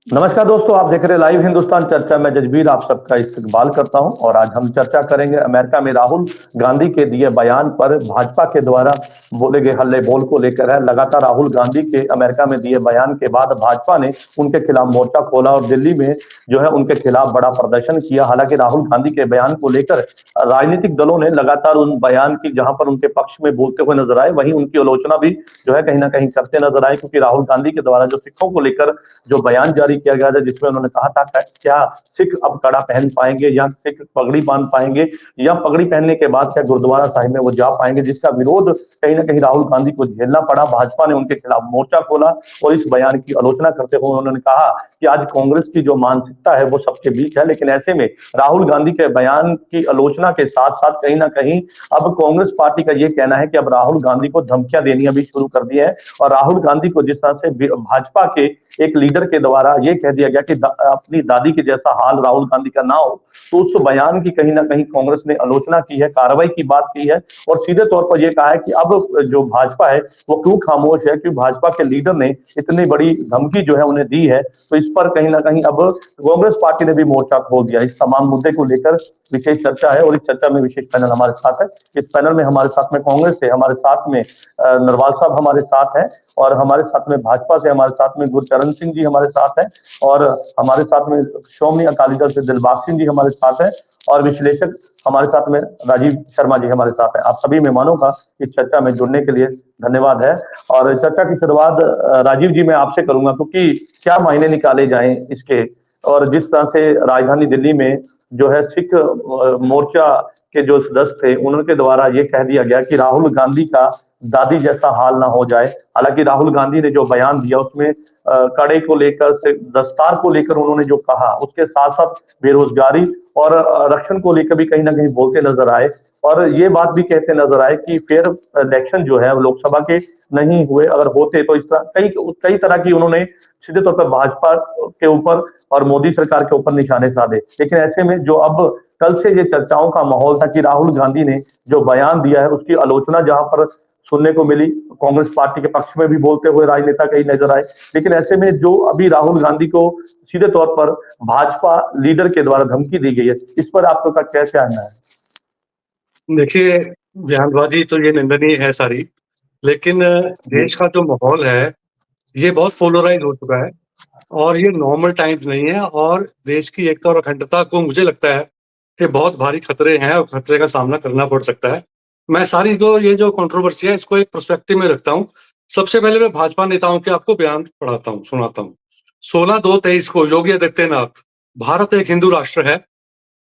नमस्कार दोस्तों, आप देख रहे हैं लाइव हिंदुस्तान चर्चा। मैं जजबीर आप सबका इस्तकबाल करता हूं और आज हम चर्चा करेंगे अमेरिका में राहुल गांधी के दिए बयान पर। भाजपा के द्वारा बोले गए हल्ले बोल को लेकर है। लगातार राहुल गांधी के अमेरिका में दिए बयान के बाद भाजपा ने उनके खिलाफ मोर्चा खोला और दिल्ली में जो है उनके खिलाफ बड़ा प्रदर्शन किया। हालांकि राहुल गांधी के बयान को लेकर राजनीतिक दलों ने लगातार उन बयान की जहां पर उनके पक्ष में बोलते हुए नजर आए, वहीं उनकी आलोचना भी जो है कहीं ना कहीं करते नजर आए, क्योंकि राहुल गांधी के द्वारा जो सिखों को लेकर जो बयान जारी किया गया था, जिसमें उन्होंने कहा था क्या सिख अब कड़ा पहन पाएंगे या सिख पगड़ी बांध पाएंगे या पगड़ी पहनने के बाद क्या गुरुद्वारा साहिब में वो जा पाएंगे, जिसका विरोध कहीं ना कहीं राहुल गांधी को झेलना पड़ा। भाजपा ने उनके खिलाफ मोर्चा खोला और इस बयान की आलोचना करते हुए उन्होंने कहा कि आज कांग्रेस की जो मानसिकता है वो सबके बीच है, लेकिन ऐसे में राहुल गांधी के बयान की आलोचना के साथ साथ कहीं ना कहीं अब कांग्रेस पार्टी का ये कहना है कि अब राहुल गांधी को धमकियां देनी अभी शुरू कर दी है। और राहुल गांधी को जिस तरह से भाजपा के एक लीडर के द्वारा ये कह दिया गया कि अपनी दादी के जैसा हाल राहुल गांधी का ना हो, तो उस बयान की कहीं ना कहीं कांग्रेस ने आलोचना की है, कार्रवाई की बात की है और सीधे तौर पर यह कहा है कि अब जो भाजपा है वो क्यों खामोश है, क्योंकि भाजपा के लीडर ने इतनी बड़ी धमकी जो है उन्हें दी है। तो इस पर कहीं ना कहीं अब कांग्रेस पार्टी ने भी मोर्चा खोल दिया। इस तमाम मुद्दे को लेकर विशेष चर्चा है और इस चर्चा में विशेष पैनल हमारे साथ है। इस पैनल में हमारे साथ में कांग्रेस से हमारे साथ में नरवाल साहब हमारे साथ हैं और हमारे साथ में भाजपा से हमारे साथ में गुरचरण सिंह जी हमारे साथ हैं और हमारे साथ में श्रोमणी अकाली दल से दिलबाग सिंह जी हमारे साथ हैं और विश्लेषक हमारे साथ में राजीव शर्मा जी हमारे साथ हैं। आप सभी मेहमानों का इस चर्चा में जुड़ने के लिए धन्यवाद है। और चर्चा की शुरुआत राजीव जी मैं आपसे करूंगा, क्योंकि क्या मायने निकाले जाएं इसके, और जिस तरह से राजधानी दिल्ली में जो है सिख मोर्चा के जो सदस्य थे उनके द्वारा ये कह दिया गया कि राहुल गांधी का दादी जैसा हाल ना हो जाए। हालांकि राहुल गांधी ने जो बयान दिया उसमें कड़े को लेकर से दस्तार को लेकर उन्होंने जो कहा, उसके साथ साथ बेरोजगारी और आरक्षण को लेकर भी कहीं ना कहीं बोलते नजर आए और ये बात भी कहते नजर आए कि फेयर इलेक्शन जो है लोकसभा के नहीं हुए, अगर होते तो इस तरह कई कई तरह की उन्होंने सीधे तौर पर भाजपा के ऊपर और मोदी सरकार के ऊपर निशाने साधे। लेकिन ऐसे में जो अब कल से ये चर्चाओं का माहौल था कि राहुल गांधी ने जो बयान दिया है उसकी आलोचना जहां पर सुनने को मिली, कांग्रेस पार्टी के पक्ष में भी बोलते हुए राजनेता कई नजर आए। लेकिन ऐसे में जो अभी राहुल गांधी को सीधे तौर पर भाजपा लीडर के द्वारा धमकी दी गई है, इस पर आपका क्या कहना है? देखिए, बयानबाजी तो ये निंदनीय है सारी, लेकिन जी देश का जो माहौल है, ये बहुत पोलराइज़ हो चुका है और ये नॉर्मल टाइम्स नहीं है और देश की एकता और अखंडता को मुझे लगता है कि बहुत भारी खतरे हैं और खतरे का सामना करना पड़ सकता है। मैं सारी ये जो कंट्रोवर्सी है, इसको एक पर्सपेक्टिव में रखता हूँ। सबसे पहले मैं भाजपा नेताओं के आपको बयान पढ़ाता हूँ, सुनाता हूँ। 16/2/23 को योगी आदित्यनाथ, भारत एक हिंदू राष्ट्र है,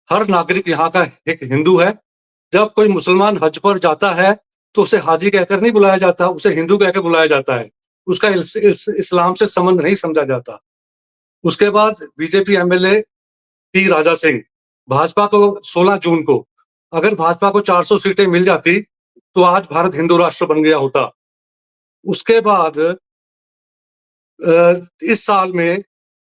हर नागरिक यहाँ का एक हिंदू है। जब कोई मुसलमान हज पर जाता है तो उसे हाजी कहकर नहीं बुलाया जाता, उसे हिंदू कहकर बुलाया जाता है। उसका इस्लाम से संबंध नहीं समझा जाता। उसके बाद BJP MLA P Raja Singh, Bhajpa को 16 जून को अगर भाजपा को 400 सीटें मिल जाती तो आज भारत हिंदू राष्ट्र बन गया होता। उसके बाद इस साल में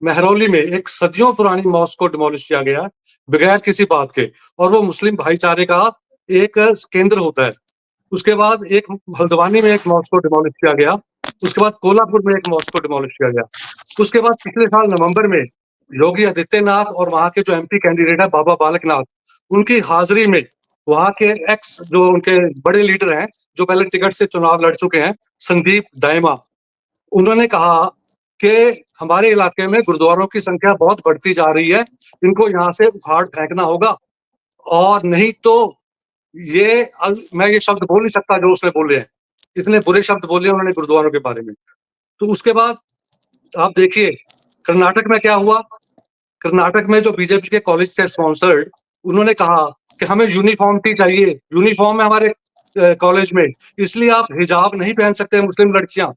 महरौली में एक सदियों पुरानी मॉस्क को डिमोलिश किया गया बगैर किसी बात के, और वो मुस्लिम भाईचारे का एक केंद्र होता है। उसके बाद एक हल्द्वानी में एक मॉस्क को डिमोलिश किया गया। उसके बाद कोल्हापुर में एक मॉस्क को डिमोलिश किया गया। उसके बाद पिछले साल नवंबर में योगी आदित्यनाथ और वहां के जो एमपी कैंडिडेट है बाबा बालक नाथ, उनकी हाजिरी में वहां के एक्स जो उनके बड़े लीडर हैं, जो पहले टिकट से चुनाव लड़ चुके हैं, संदीप दायमा, उन्होंने कहा कि हमारे इलाके में गुरुद्वारों की संख्या बहुत बढ़ती जा रही है, इनको यहाँ से उखाड़ फेंकना होगा और नहीं तो मैं ये शब्द बोल नहीं सकता जो उसने बोले हैं, इतने बुरे शब्द बोले उन्होंने गुरुद्वारों के बारे में। तो उसके बाद आप देखिए कर्नाटक में क्या हुआ। कर्नाटक में जो बीजेपी के कॉलेज से स्पॉन्सर्ड, उन्होंने कहा कि हमें यूनिफॉर्मिटी चाहिए, यूनिफॉर्म है हमारे कॉलेज में, इसलिए आप हिजाब नहीं पहन सकते मुस्लिम लड़कियां।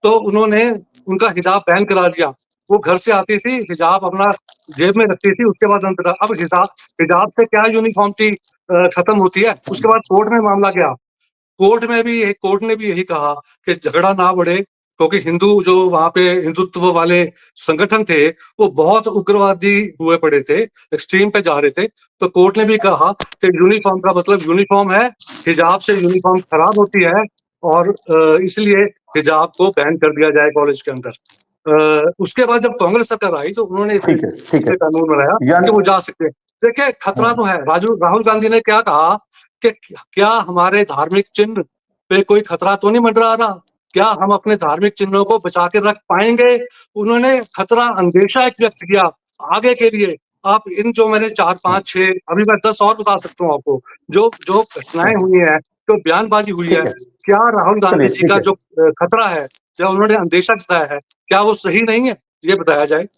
तो उन्होंने उनका हिजाब बैन करा दिया। वो घर से आती थी, हिजाब अपना जेब में रखती थी, उसके बाद अंदर अब हिजाब से क्या यूनिफॉर्मिटी खत्म होती है। उसके बाद कोर्ट में मामला गया। कोर्ट ने भी यही कहा कि झगड़ा ना बढ़े, क्योंकि हिंदू जो वहां पे हिंदुत्व वाले संगठन थे वो बहुत उग्रवादी हुए पड़े थे, एक्सट्रीम पे जा रहे थे। तो कोर्ट ने भी कहा कि यूनिफॉर्म का मतलब यूनिफॉर्म है, हिजाब से यूनिफॉर्म खराब होती है और इसलिए हिजाब को बैन कर दिया जाए कॉलेज के अंदर। उसके बाद जब कांग्रेस सरकार आई तो उन्होंने ठीक है, ठीक है। कानून बनाया यानी कि वो जा सकते हैं। देखिए खतरा तो है। राहुल गांधी ने क्या कहा कि क्या हमारे धार्मिक चिन्ह पे कोई खतरा तो नहीं मंडरा रहा? क्या हम अपने धार्मिक चिन्हों को बचा के रख पाएंगे? उन्होंने खतरा अंदेशा एक व्यक्त किया आगे के लिए। आप इन जो मैंने 4, 5, 6 अभी मैं 10 और बता सकता हूँ आपको, जो घटनाएं हुई हैं, जो बयानबाजी हुई है, ठीक है। क्या राहुल गांधी चलिए जी ठीक का है। जो खतरा है, या उन्होंने अंदेशा जताया है, क्या वो सही नहीं है? ये बताया जाए।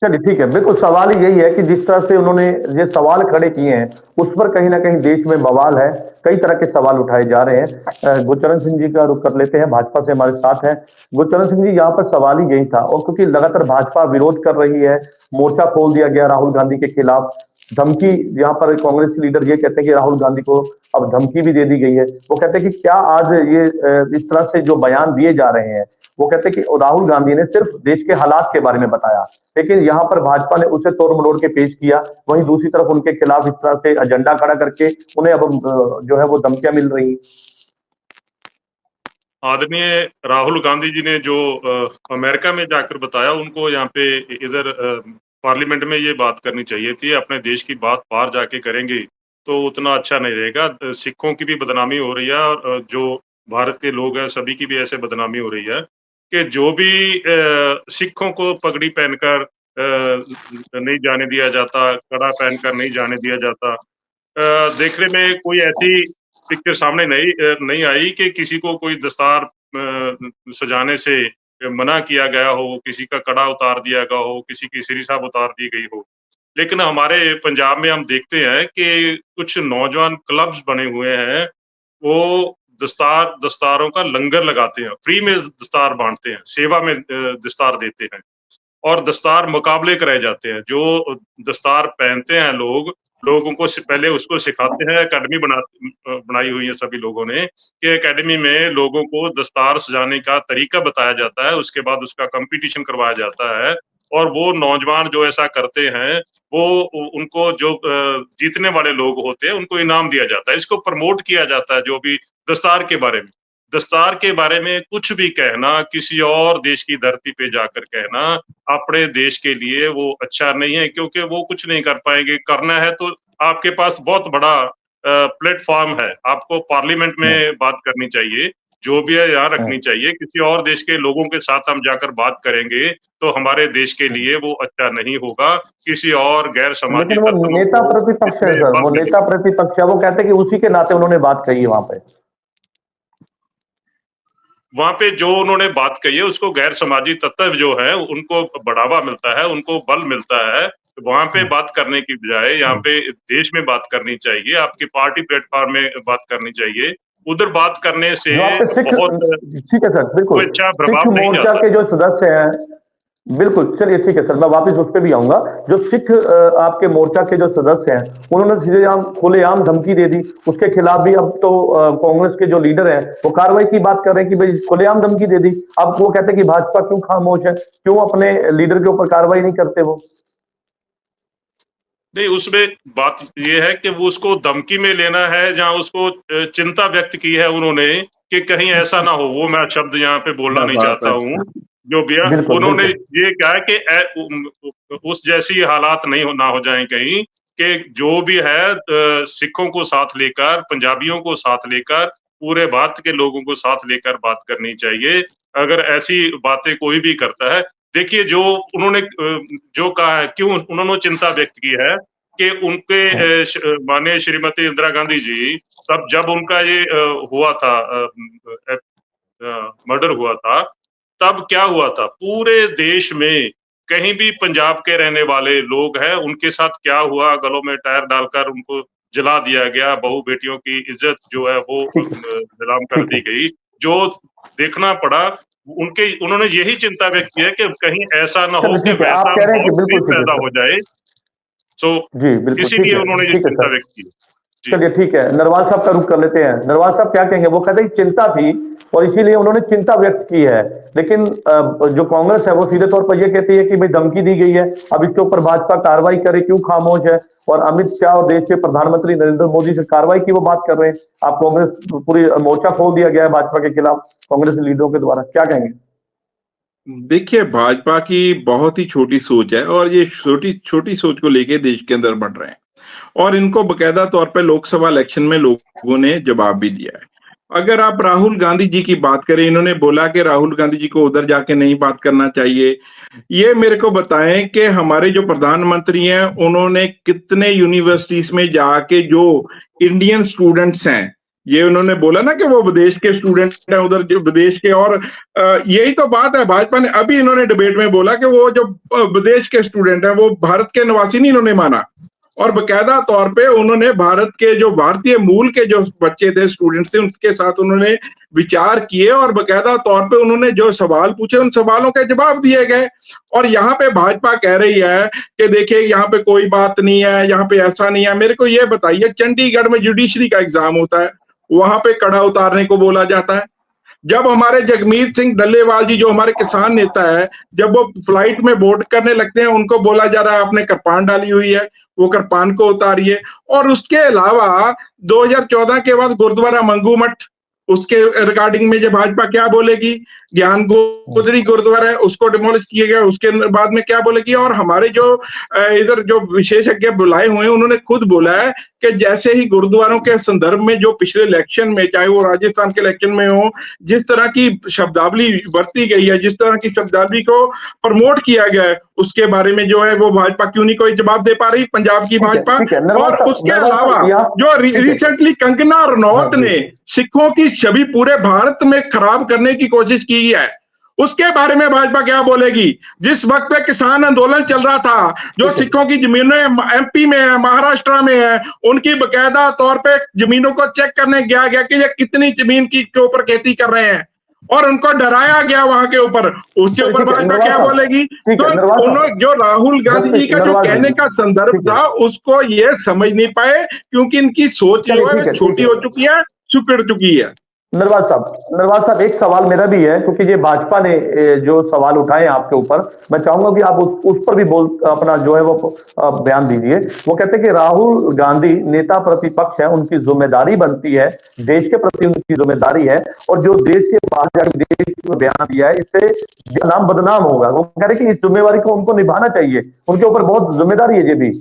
चलिए ठीक है, बिल्कुल सवाल ही यही है कि जिस तरह से उन्होंने ये सवाल खड़े किए हैं, उस पर कहीं न कहीं देश में बवाल है, कई तरह के सवाल उठाए जा रहे हैं। गुरचरण सिंह जी का रुख कर लेते हैं, भाजपा से हमारे साथ हैं। गुरचरण सिंह जी, यहाँ पर सवाल ही यही था और क्योंकि लगातार भाजपा विरोध कर रही है, मोर्चा खोल दिया गया राहुल गांधी के खिलाफ, धमकी यहाँ पर कांग्रेस लीडर ये कहते हैं कि राहुल गांधी को अब धमकी भी दे दी गई है। वो कहते हैं कि क्या आज ये इस तरह से जो बयान दिए जा रहे हैं, वो कहते हैं कि राहुल गांधी ने सिर्फ देश के हालात के बारे में बताया, लेकिन यहाँ पर भाजपा ने उसे तोड़ मरोड़ के पेश किया। वहीं दूसरी तरफ उनके खिलाफ इस तरह से एजेंडा खड़ा करके उन्हें अब जो है वो धमकियां मिल रही। आदरणीय राहुल गांधी जी ने जो अमेरिका में जाकर बताया, उनको यहाँ पे इधर पार्लियामेंट में ये बात करनी चाहिए थी। अपने देश की बात बाहर जाके करेंगे तो उतना अच्छा नहीं रहेगा। सिखों की भी बदनामी हो रही है और जो भारत के लोग हैं सभी की भी ऐसे बदनामी हो रही है कि जो भी सिखों को पगड़ी पहनकर नहीं जाने दिया जाता, कड़ा पहनकर नहीं जाने दिया जाता। देखने में कोई ऐसी पिक्चर सामने नहीं आई कि किसी को कोई दस्तार सजाने से मना किया गया हो, किसी का कड़ा उतार दिया गया हो, किसी की सीरी साहब उतार दी गई हो। लेकिन हमारे पंजाब में हम देखते हैं कि कुछ नौजवान क्लब्स बने हुए हैं, वो दस्तारों का लंगर लगाते हैं, फ्री में दस्तार बाँटते हैं, सेवा में दस्तार देते हैं। और दस्तार मुकाबले कराए जाते हैं। जो दस्तार पहनते हैं लोगों को पहले उसको सिखाते हैं। अकेडमी बनाई हुई है सभी लोगों ने कि अकेडमी में लोगों को दस्तार सजाने का तरीका बताया जाता है, उसके बाद उसका कॉम्पिटिशन करवाया जाता है और वो नौजवान जो ऐसा करते हैं, वो उनको जो जीतने वाले लोग होते हैं, उनको इनाम दिया जाता है। इसको प्रमोट किया जाता है जो भी दस्तार के बारे में। दस्तार के बारे में कुछ भी कहना, किसी और देश की धरती पे जाकर कहना, अपने देश के लिए वो अच्छा नहीं है क्योंकि वो कुछ नहीं कर पाएँगे। करना है तो आपके पास बहुत बड़ा प्लेटफ़ॉर्म है। आपको पार्लियामेंट में बात करनी चाहिए, जो भी है यहाँ रखनी चाहिए। किसी और देश के लोगों के साथ हम जाकर बात करेंगे, तो हमारे देश के लिए वो अच्छा नहीं होगा। किसी और गैर समाजी लेकिन वो तत्वों नेता को प्रतिपक्ष है इसमें सर, बल वो मिलेगा। नेता प्रतिपक्ष है, वो कहते हैं कि उसी के नाते उन्होंने बात कही है वहां पे। वहाँ पे जो उन्होंने बात कही है उसको गैर समाजी तत्व जो है उनको बढ़ावा मिलता है, उनको बल मिलता है। वहाँ पे बात करने की बजाय यहाँ पे देश में बात करनी चाहिए, आपकी पार्टी प्लेटफ़ॉर्म में बात करनी चाहिए। उधर बात करने से जो आपके सिख, बहुत ठीक है सर, बिल्कुल कोई अच्छा सिख प्रभाव नहीं मोर्चा जाता। के जो सदस्य हैं, बिल्कुल चलिए ठीक है सर, मैं वापस उस पर भी आऊंगा। जो सिख आपके मोर्चा के जो सदस्य हैं, उन्होंने सीधे खुलेआम धमकी दे दी, उसके खिलाफ भी अब तो कांग्रेस के जो लीडर हैं वो कार्रवाई की बात कर रहे हैं कि भाई खुलेआम धमकी दे दी। अब वो कहते हैं कि भाजपा क्यों खामोश है, क्यों अपने लीडर के ऊपर कार्रवाई नहीं करते वो। नहीं, उसमें बात ये है कि वो उसको धमकी में लेना है, जहाँ उसको चिंता व्यक्त की है उन्होंने कि कहीं ऐसा ना हो, वो मैं शब्द यहाँ पे बोलना क्या नहीं बात चाहता है। हूँ। जो भी है, बिल्कुल उन्होंने बिल्कुल। ये कहा है कि उस जैसी हालात ना हो जाएँ कहीं कि जो भी है सिखों को साथ लेकर, पंजाबियों को साथ लेकर, पूरे भारत के लोगों को साथ लेकर बात करनी चाहिए। अगर ऐसी बातें कोई भी करता है, देखिए जो उन्होंने जो कहा है, क्यों उन्होंने चिंता व्यक्त की है कि उनके माननीय श्रीमती इंदिरा गांधी जी तब जब उनका ये हुआ था मर्डर हुआ था, तब क्या हुआ था? पूरे देश में कहीं भी पंजाब के रहने वाले लोग हैं, उनके साथ क्या हुआ? गलों में टायर डालकर उनको जला दिया गया, बहू-बेटियों की इज़्ज़त जो है वो ठीक है। नीलाम कर ठीक दी है। गई। जो देखना पड़ा, उन्होंने यही चिंता व्यक्त की है कि कहीं ऐसा ना हो चलिए कि ठीक है, आप वैसा कह रहे हैं माहौल कि फिर बिल्कुल ठीक है पैदा सर। हो जाए। सो जी बिल्कुल इसीलिए उन्होंने ये ठीक है चिंता सर। व्यक्त की। जी। चलिए ठीक है, नरवाल साहब का रुख कर लेते हैं। नरवाल साहब क्या कहेंगे? वो कहते हैं कि चिंता थी और इसीलिए उन्होंने चिंता व्यक्त की है, लेकिन जो कांग्रेस है वो सीधे तौर पर ये कहती है कि भाई धमकी दी गई है, अब इसके ऊपर भाजपा कार्रवाई करे, क्यों खामोश है? और अमित शाह और देश के प्रधानमंत्री नरेंद्र मोदी से कार्रवाई की वो बात कर रहे हैं। आप कांग्रेस पूरी मोर्चा खोल दिया गया है भाजपा के खिलाफ कांग्रेस लीडरों के द्वारा, क्या कहेंगे? देखिए, भाजपा की बहुत ही छोटी सोच है और ये छोटी छोटी सोच को लेके देश के अंदर बढ़ रहे हैं और इनको बकायदा तौर पे लोकसभा इलेक्शन में लोगों ने जवाब भी दिया है। अगर आप राहुल गांधी जी की बात करें, इन्होंने बोला कि राहुल गांधी जी को उधर जाके नहीं बात करना चाहिए। ये मेरे को बताएं कि हमारे जो प्रधानमंत्री हैं, उन्होंने कितने यूनिवर्सिटीज में जाके जो इंडियन स्टूडेंट्स हैं, ये उन्होंने बोला ना कि वो विदेश के स्टूडेंट हैं उधर जो विदेश के, और यही तो बात है भाजपा ने। अभी इन्होंने डिबेट में बोला कि वो जो विदेश के स्टूडेंट हैं वो भारत के निवासी नहीं इन्होंने माना, और बकायदा तौर पे उन्होंने भारत के जो भारतीय मूल के जो बच्चे थे, स्टूडेंट्स थे, उनके साथ उन्होंने विचार किए और बकायदा तौर पे उन्होंने जो सवाल पूछे उन सवालों के जवाब दिए गए। और यहाँ पे भाजपा कह रही है कि देखिए यहाँ पे कोई बात नहीं है, यहाँ पे ऐसा नहीं है। मेरे को ये बताइए, चंडीगढ़ में जुडिशरी का एग्जाम होता है, वहां पे कड़ा उतारने को बोला जाता है। जब हमारे जगमीत सिंह डल्लेवाल जी जो हमारे किसान नेता है, जब वो फ्लाइट में वोट करने लगते हैं, उनको बोला जा रहा है आपने कृपान डाली हुई है, वो कृपान को उतारिए। और उसके अलावा 2014 के बाद गुरुद्वारा मंगू मठ, उसके रिगार्डिंग में जब भाजपा क्या बोलेगी, ज्ञान गोदरी गुरुद्वारा है उसको डिमोलिश किया गया, उसके बाद में क्या बोलेगी। और हमारे जो इधर जो विशेषज्ञ बुलाए हुए हैं, उन्होंने खुद बोला है कि जैसे ही गुरुद्वारों के संदर्भ में जो पिछले इलेक्शन में, चाहे वो राजस्थान के इलेक्शन में हो, जिस तरह की शब्दावली बरती गई है, जिस तरह की शब्दावली को प्रमोट किया गया है, उसके बारे में जो है वो भाजपा क्यों नहीं कोई जवाब दे पा रही, पंजाब की भाजपा। और उसके अलावा जो रिसेंटली कंगना रनौत ने सिखों की छवि पूरे भारत में खराब करने की कोशिश की है, उसके बारे में भाजपा क्या बोलेगी। जिस वक्त पे किसान आंदोलन चल रहा था, जो सिखों की जमीनें एमपी में है, महाराष्ट्र में है, उनकी बकायदा तौर पे जमीनों को चेक करने गया कि ये कितनी जमीन की के ऊपर खेती कर रहे हैं, और उनको डराया गया वहां के ऊपर, उसके ऊपर भाजपा क्या बोलेगी। तो उन्होंने जो राहुल गांधी जी का जो कहने का संदर्भ था उसको ये समझ नहीं पाए, क्योंकि इनकी सोच जो है छोटी हो चुकी है, सुकड़ चुकी है। नरवाज साहब एक सवाल मेरा भी है, क्योंकि ये भाजपा ने जो सवाल उठाए आपके ऊपर, मैं चाहूंगा कि आप उस पर भी अपना जो है वो बयान दीजिए। वो कहते हैं कि राहुल गांधी नेता प्रतिपक्ष है, उनकी जिम्मेदारी बनती है, देश के प्रति उनकी जिम्मेदारी है, और जो देश के बाहर जाकर देश में बयान दिया है इससे नाम बदनाम होगा। वो कह रहे कि इस जिम्मेवारी को उनको निभाना चाहिए, उनके ऊपर बहुत जिम्मेदारी है ये भी।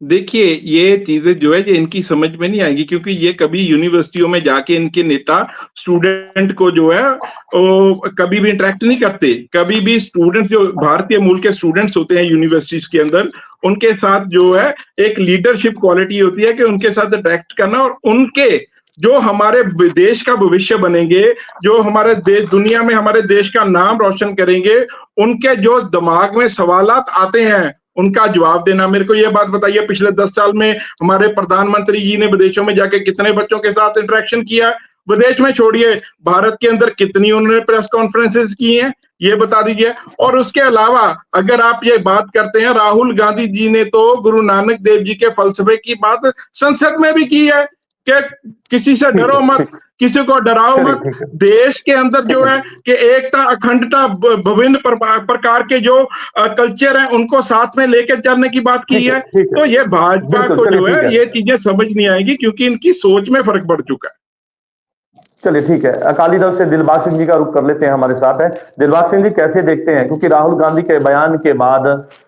देखिए, ये चीजें जो है ये इनकी समझ में नहीं आएगी, क्योंकि ये कभी यूनिवर्सिटियों में जाके इनके नेता स्टूडेंट को जो है वो कभी भी इंटरेक्ट नहीं करते। कभी भी स्टूडेंट्स जो भारतीय मूल के स्टूडेंट्स होते हैं यूनिवर्सिटीज के अंदर, उनके साथ जो है एक लीडरशिप क्वालिटी होती है कि उनके साथ इंटरेक्ट करना, और उनके जो हमारे देश का भविष्य बनेंगे, जो हमारे देश दुनिया में हमारे देश का नाम रोशन करेंगे, उनके जो दिमाग में सवालात आते हैं उनका जवाब देना। मेरे को ये बात बताइए, पिछले 10 साल में हमारे प्रधानमंत्री जी ने विदेशों में जाके कितने बच्चों के साथ इंटरेक्शन किया। विदेश में छोड़िए, भारत के अंदर कितनी उन्होंने प्रेस कॉन्फ्रेंसेस की हैं, ये बता दीजिए। और उसके अलावा अगर आप ये बात करते हैं, राहुल गांधी जी ने तो गुरु नानक देव जी के फलसफे की बात संसद में भी की है कि किसी से डरो मत, किसी को डराओ मत। देश के अंदर जो है कि एकता, अखंडता, विभिन्न प्रकार के जो कल्चर है उनको साथ में लेकर चलने की बात की है। तो ये भाजपा को जो है ये चीजें समझ नहीं आएगी, क्योंकि इनकी सोच में फर्क पड़ चुका है। चलिए ठीक है, अकाली दल से दिलबाग सिंह जी का रुख कर लेते हैं, हमारे साथ है। दिलबाग सिंह जी, कैसे देखते हैं, क्योंकि राहुल गांधी के बयान के बाद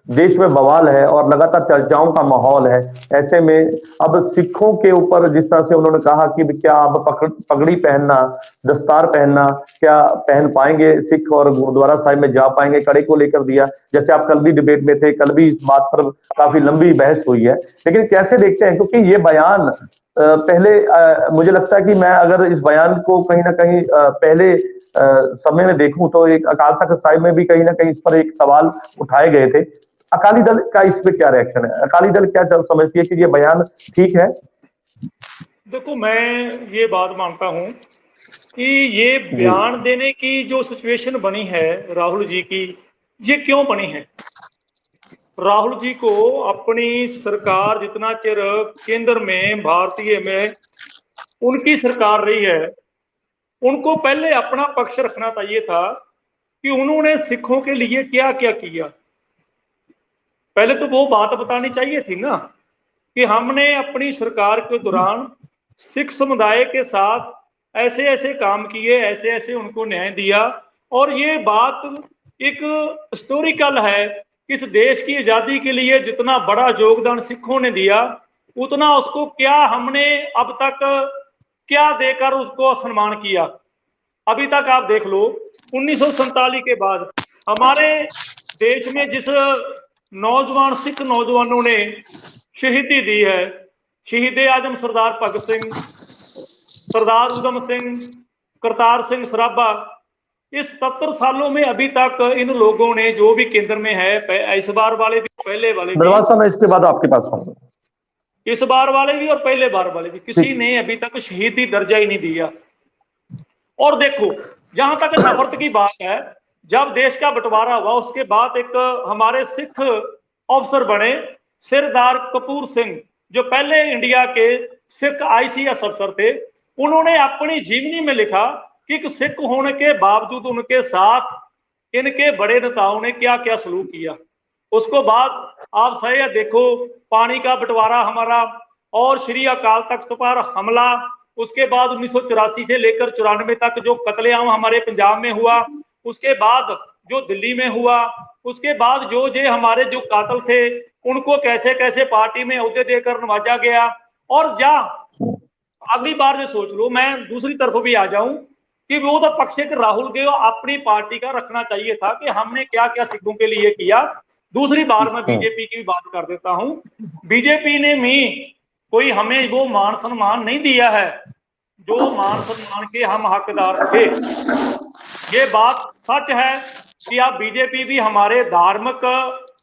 देश में बवाल है और लगातार चर्चाओं का माहौल है, ऐसे में अब सिखों के ऊपर जिस तरह से उन्होंने कहा कि क्या अब पगड़ी पहनना, दस्तार पहनना क्या पहन पाएंगे सिख और गुरुद्वारा साहिब में जा पाएंगे, कड़े को लेकर दिया। जैसे आप कल भी डिबेट में थे, कल भी इस बात पर काफी लंबी बहस हुई है, लेकिन कैसे देखते हैं, क्योंकि ये बयान पहले मुझे लगता है कि मैं अगर इस बयान को कहीं ना कहीं पहले समय में देखूं तो एक अकाल तख्त साहिब में भी कहीं ना कहीं इस पर एक सवाल उठाए गए थे। अकाली दल का इस पे क्या रिएक्शन है, अकाली दल क्या समझती है कि ये बयान ठीक है? देखो, मैं ये बात मानता हूं कि ये बयान देने की जो सिचुएशन बनी है राहुल जी की, ये क्यों बनी है। राहुल जी को अपनी सरकार जितना चिर केंद्र में भारतीय में उनकी सरकार रही है, उनको पहले अपना पक्ष रखना चाहिए था कि उन्होंने सिखों के लिए क्या क्या किया। पहले तो वो बात बतानी चाहिए थी ना कि हमने अपनी सरकार के दौरान सिख समुदाय के साथ ऐसे ऐसे काम किए, ऐसे ऐसे उनको न्याय दिया, और ये बात एक हिस्टोरिकल है कि इस देश की आजादी के लिए जितना बड़ा योगदान सिखों ने दिया, उतना उसको क्या हमने अब तक क्या देकर उसको सम्मान किया। अभी तक आप देख लो, 1947 के बाद हमारे देश में जिस नौजवान सिख नौजवानों ने शहीदी दी है, शहीद आजम सरदार भगत सिंह, सरदार उधम सिंह, करतार सिंह सराभा, इस 70 सालों में अभी तक इन लोगों ने जो भी केंद्र में है, इस बार वाले भी, पहले वाले भी, दरबार साहब मैं इसके बाद आपके पास आऊंगा, इस बार वाले भी और पहले बार वाले भी, किसी ने अभी तक शहीदी दर्जा ही नहीं दिया। और देखो, जहां तक नफरत की बात है, जब देश का बंटवारा हुआ उसके बाद एक हमारे सिख अफसर बने सरदार कपूर सिंह, जो पहले इंडिया के सिख ICS अफसर थे। उन्होंने अपनी जीवनी में लिखा कि एक सिख होने के बावजूद उनके साथ इनके बड़े नेताओं ने क्या क्या सलूक किया। उसको बाद आप सही देखो, पानी का बंटवारा हमारा और श्री अकाल तख्त पर हमला, उसके बाद 1984 से लेकर 94 तक जो कत्लेआम हमारे पंजाब में हुआ, उसके बाद जो दिल्ली में हुआ, उसके बाद जो हमारे जो कातिल थे उनको कैसे कैसे पार्टी में ओहदे देकर नवाजा गया। और जा अगली बार जो सोच लो, मैं दूसरी तरफ भी आ जाऊं कि वो तो पक्ष के राहुल के अपनी पार्टी का रखना चाहिए था कि हमने क्या क्या सिखों के लिए किया। दूसरी बार मैं बीजेपी की भी बात कर देता हूं, बीजेपी ने भी कोई हमें वो मान सम्मान नहीं दिया है जो मान सम्मान के हम हकदार थे। ये बात सच है कि आप बीजेपी भी हमारे धार्मिक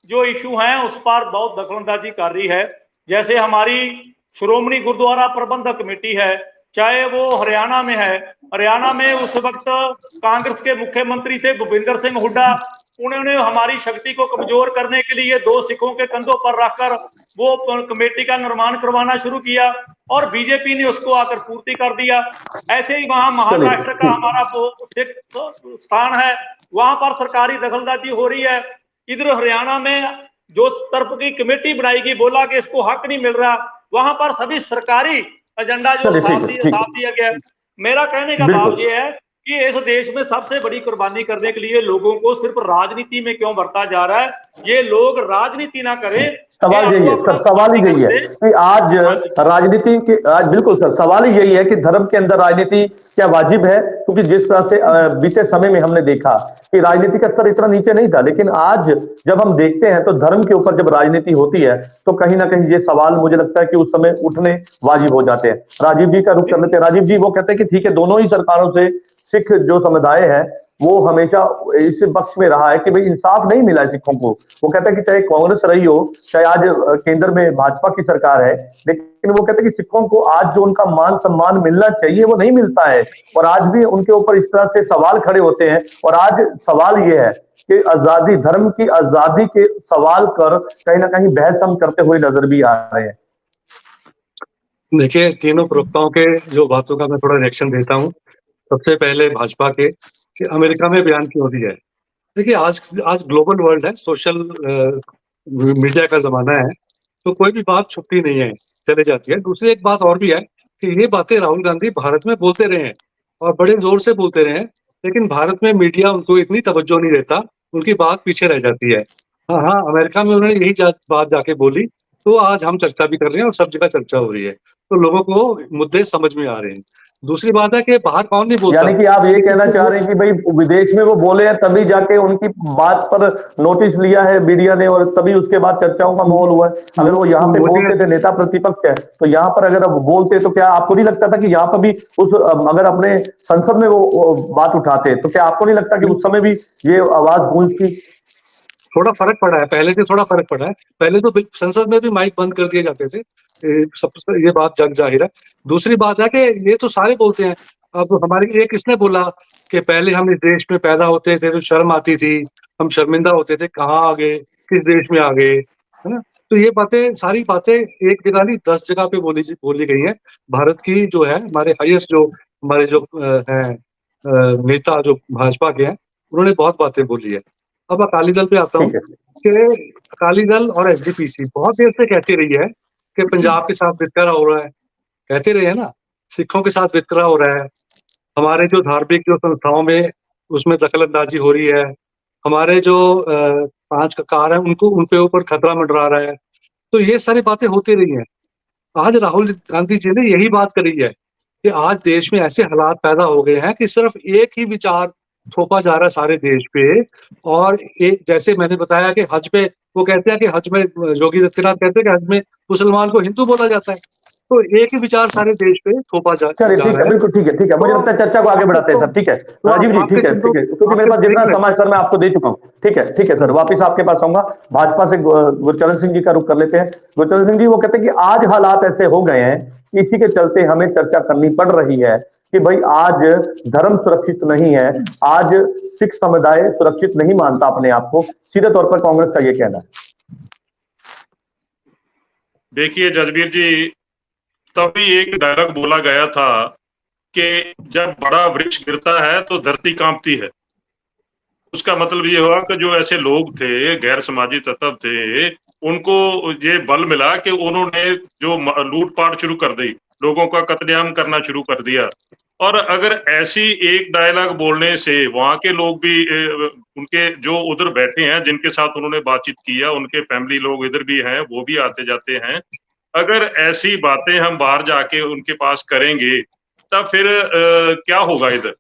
जो इशू हैं उस पर बहुत दखलंदाजी कर रही है। जैसे हमारी श्रोमणी गुरुद्वारा प्रबंधक कमेटी है, चाहे वो हरियाणा में है, हरियाणा में उस वक्त कांग्रेस के मुख्यमंत्री थे भूपिंदर सिंह हुड्डा, उन्होंने हमारी शक्ति को कमजोर करने के लिए 2 सिखों के कंधों पर रखकर वो कमेटी का निर्माण करवाना शुरू किया और बीजेपी ने उसको आकर पूर्ति कर दिया। ऐसे ही वहां महाराष्ट्र का हमारा सिख स्थान है, वहां पर सरकारी दखलंदाजी हो रही है। इधर हरियाणा में जो तरफ की कमेटी बनाएगी, बोला कि इसको हक नहीं मिल रहा, वहां पर सभी सरकारी एजेंडा जो साफ दिया गया। मेरा कहने का भाव ये है कि इस देश में सबसे बड़ी कुर्बानी करने के लिए लोगों को सिर्फ राजनीति में क्यों बरता जा रहा है। ये लोग राजनीति ना करें। सवाल यही है सर, सवाल ही यही है कि आज राजनीति के, आज बिल्कुल सर सवाल ही यही है कि धर्म के अंदर राजनीति क्या वाजिब है, क्योंकि जिस तरह से बीते समय में हमने देखा कि राजनीति का स्तर इतना नीचे नहीं था, लेकिन आज जब हम देखते हैं तो धर्म के ऊपर जब राजनीति होती है तो कहीं ना कहीं ये सवाल मुझे लगता है कि उस समय उठने वाजिब हो जाते हैं। राजीव जी का रुख कर लेते हैं। राजीव जी वो कहते हैं कि ठीक है, दोनों ही सरकारों से सिख जो समुदाय है वो हमेशा इस पक्ष में रहा है कि भाई इंसाफ नहीं मिला है सिखों को। वो कहता है कि चाहे कांग्रेस रही हो, चाहे आज केंद्र में भाजपा की सरकार है, लेकिन वो कहते हैं कि सिखों को आज जो उनका मान सम्मान मिलना चाहिए वो नहीं मिलता है, और आज भी उनके ऊपर इस तरह से सवाल खड़े होते हैं। और आज सवाल ये है कि आजादी, धर्म की आजादी के सवाल कर कहीं ना कहीं बहस हम करते हुए नजर भी आ रहे हैं। देखिए, तीनों प्रवक्ताओं के जो बातों का मैं थोड़ा रिएक्शन देता हूँ। सबसे पहले भाजपा के कि अमेरिका में बयान क्यों दिया है। देखिए, आज ग्लोबल वर्ल्ड है, सोशल मीडिया का जमाना है, तो कोई भी बात छुपती नहीं है, चले जाती है। दूसरी एक बात और भी है कि ये बातें राहुल गांधी भारत में बोलते रहे हैं और बड़े जोर से बोलते रहे हैं, लेकिन भारत में मीडिया उनको इतनी तवज्जो नहीं देता, उनकी बात पीछे रह जाती है। हाँ, अमेरिका में उन्होंने यही बात जाके बोली, तो आज हम चर्चा भी कर रहे हैं और सब जगह चर्चा हो रही है, तो लोगों को मुद्दे समझ में आ रहे हैं। दूसरी बात है कि बाहर कौन नहीं बोलता। यानी कि आप ये कहना चाह रहे हैं कि भाई विदेश में वो बोले हैं तभी जाके उनकी बात पर नोटिस लिया है मीडिया ने और तभी उसके बाद चर्चाओं का माहौल हुआ है। अगर वो यहाँ पे बोलते थे, नेता प्रतिपक्ष है, तो यहाँ पर अगर अब बोलते तो क्या आपको नहीं लगता था कि यहाँ पर भी उस अगर अपने संसद में वो बात उठाते तो क्या आपको नहीं लगता कि उस समय भी ये आवाज गूंजती? थोड़ा फर्क पड़ा है, पहले से थोड़ा फर्क पड़ा है। पहले तो संसद में भी माइक बंद कर दिए जाते थे, सबसे ये बात जग जाहिर है। दूसरी बात है कि ये तो सारे बोलते हैं। अब हमारी एक किसने बोला कि पहले हम इस देश में पैदा होते थे तो शर्म आती थी, हम शर्मिंदा होते थे, कहाँ आ गए, किस देश में आ गए, है ना। तो ये बातें, सारी बातें एक जगह नहीं 10 जगह पे बोली गई हैं। भारत की जो है, हमारे हाईएस्ट जो हमारे जो नेता जो भाजपा के हैं, उन्होंने बहुत बातें बोली है। अब अकाली दल पे आता हूँ कि अकाली दल और एसजीपीसी बहुत देर से कहती रही है कि पंजाब के साथ वितकरा हो रहा है, कहते रहे हैं ना, सिखों के साथ वितकरा हो रहा है, हमारे जो धार्मिक जो संस्थाओं में उसमें दखलंदाजी हो रही है, हमारे जो 5 ककार हैं उनको उनके ऊपर खतरा मंडरा रहा है। तो ये सारी बातें होती रही हैं। आज राहुल गांधी जी ने यही बात करी है कि आज देश में ऐसे हालात पैदा हो गए हैं कि सिर्फ एक ही विचार थोपा जा रहा है सारे देश पे। और एक जैसे मैंने बताया कि हज पे वो कहते हैं कि हज में योगी आदित्यनाथ कहते हैं कि हज में मुसलमान को हिंदू बोला जाता है। तो एक ही विचार सारे देश पे थोपा जा चलिए ठीक रहा है, है। बिल्कुल ठीक है, ठीक है। मुझे लगता है चर्चा को आगे बढ़ाते हैं सर। ठीक है राजीव जी, ठीक है, ठीक है, क्योंकि मेरे पास जितना समय सर मैं आपको दे चुका हूँ। ठीक है सर, वापस आपके पास आऊंगा। भाजपा से गुरचरण सिंह जी का रुख कर लेते हैं। गुरचरण सिंह जी वो कहते हैं कि आज हालात ऐसे हो गए हैं कि इसी के चलते हमें चर्चा करनी पड़ रही है कि भाई आज धर्म सुरक्षित नहीं है, आज सिख समुदाय सुरक्षित नहीं मानता अपने आप को। सीधे तौर पर कांग्रेस का ये कहना है। देखिए जजबीर जी, तभी एक डायलॉग बोला गया था कि जब बड़ा वृक्ष गिरता है तो धरती कांपती है। उसका मतलब ये हुआ कि जो ऐसे लोग थे, गैर समाजी तत्व थे, उनको ये बल मिला कि उन्होंने जो लूटपाट शुरू कर दी, लोगों का कत्लेआम करना शुरू कर दिया। और अगर ऐसी एक डायलॉग बोलने से वहां के लोग भी उनके जो उधर बैठे हैं, जिनके साथ उन्होंने बातचीत किया, उनके फैमिली लोग इधर भी हैं, वो भी आते जाते हैं। अगर ऐसी बातें हम बाहर जाके उनके पास करेंगे, तब फिर क्या होगा इधर?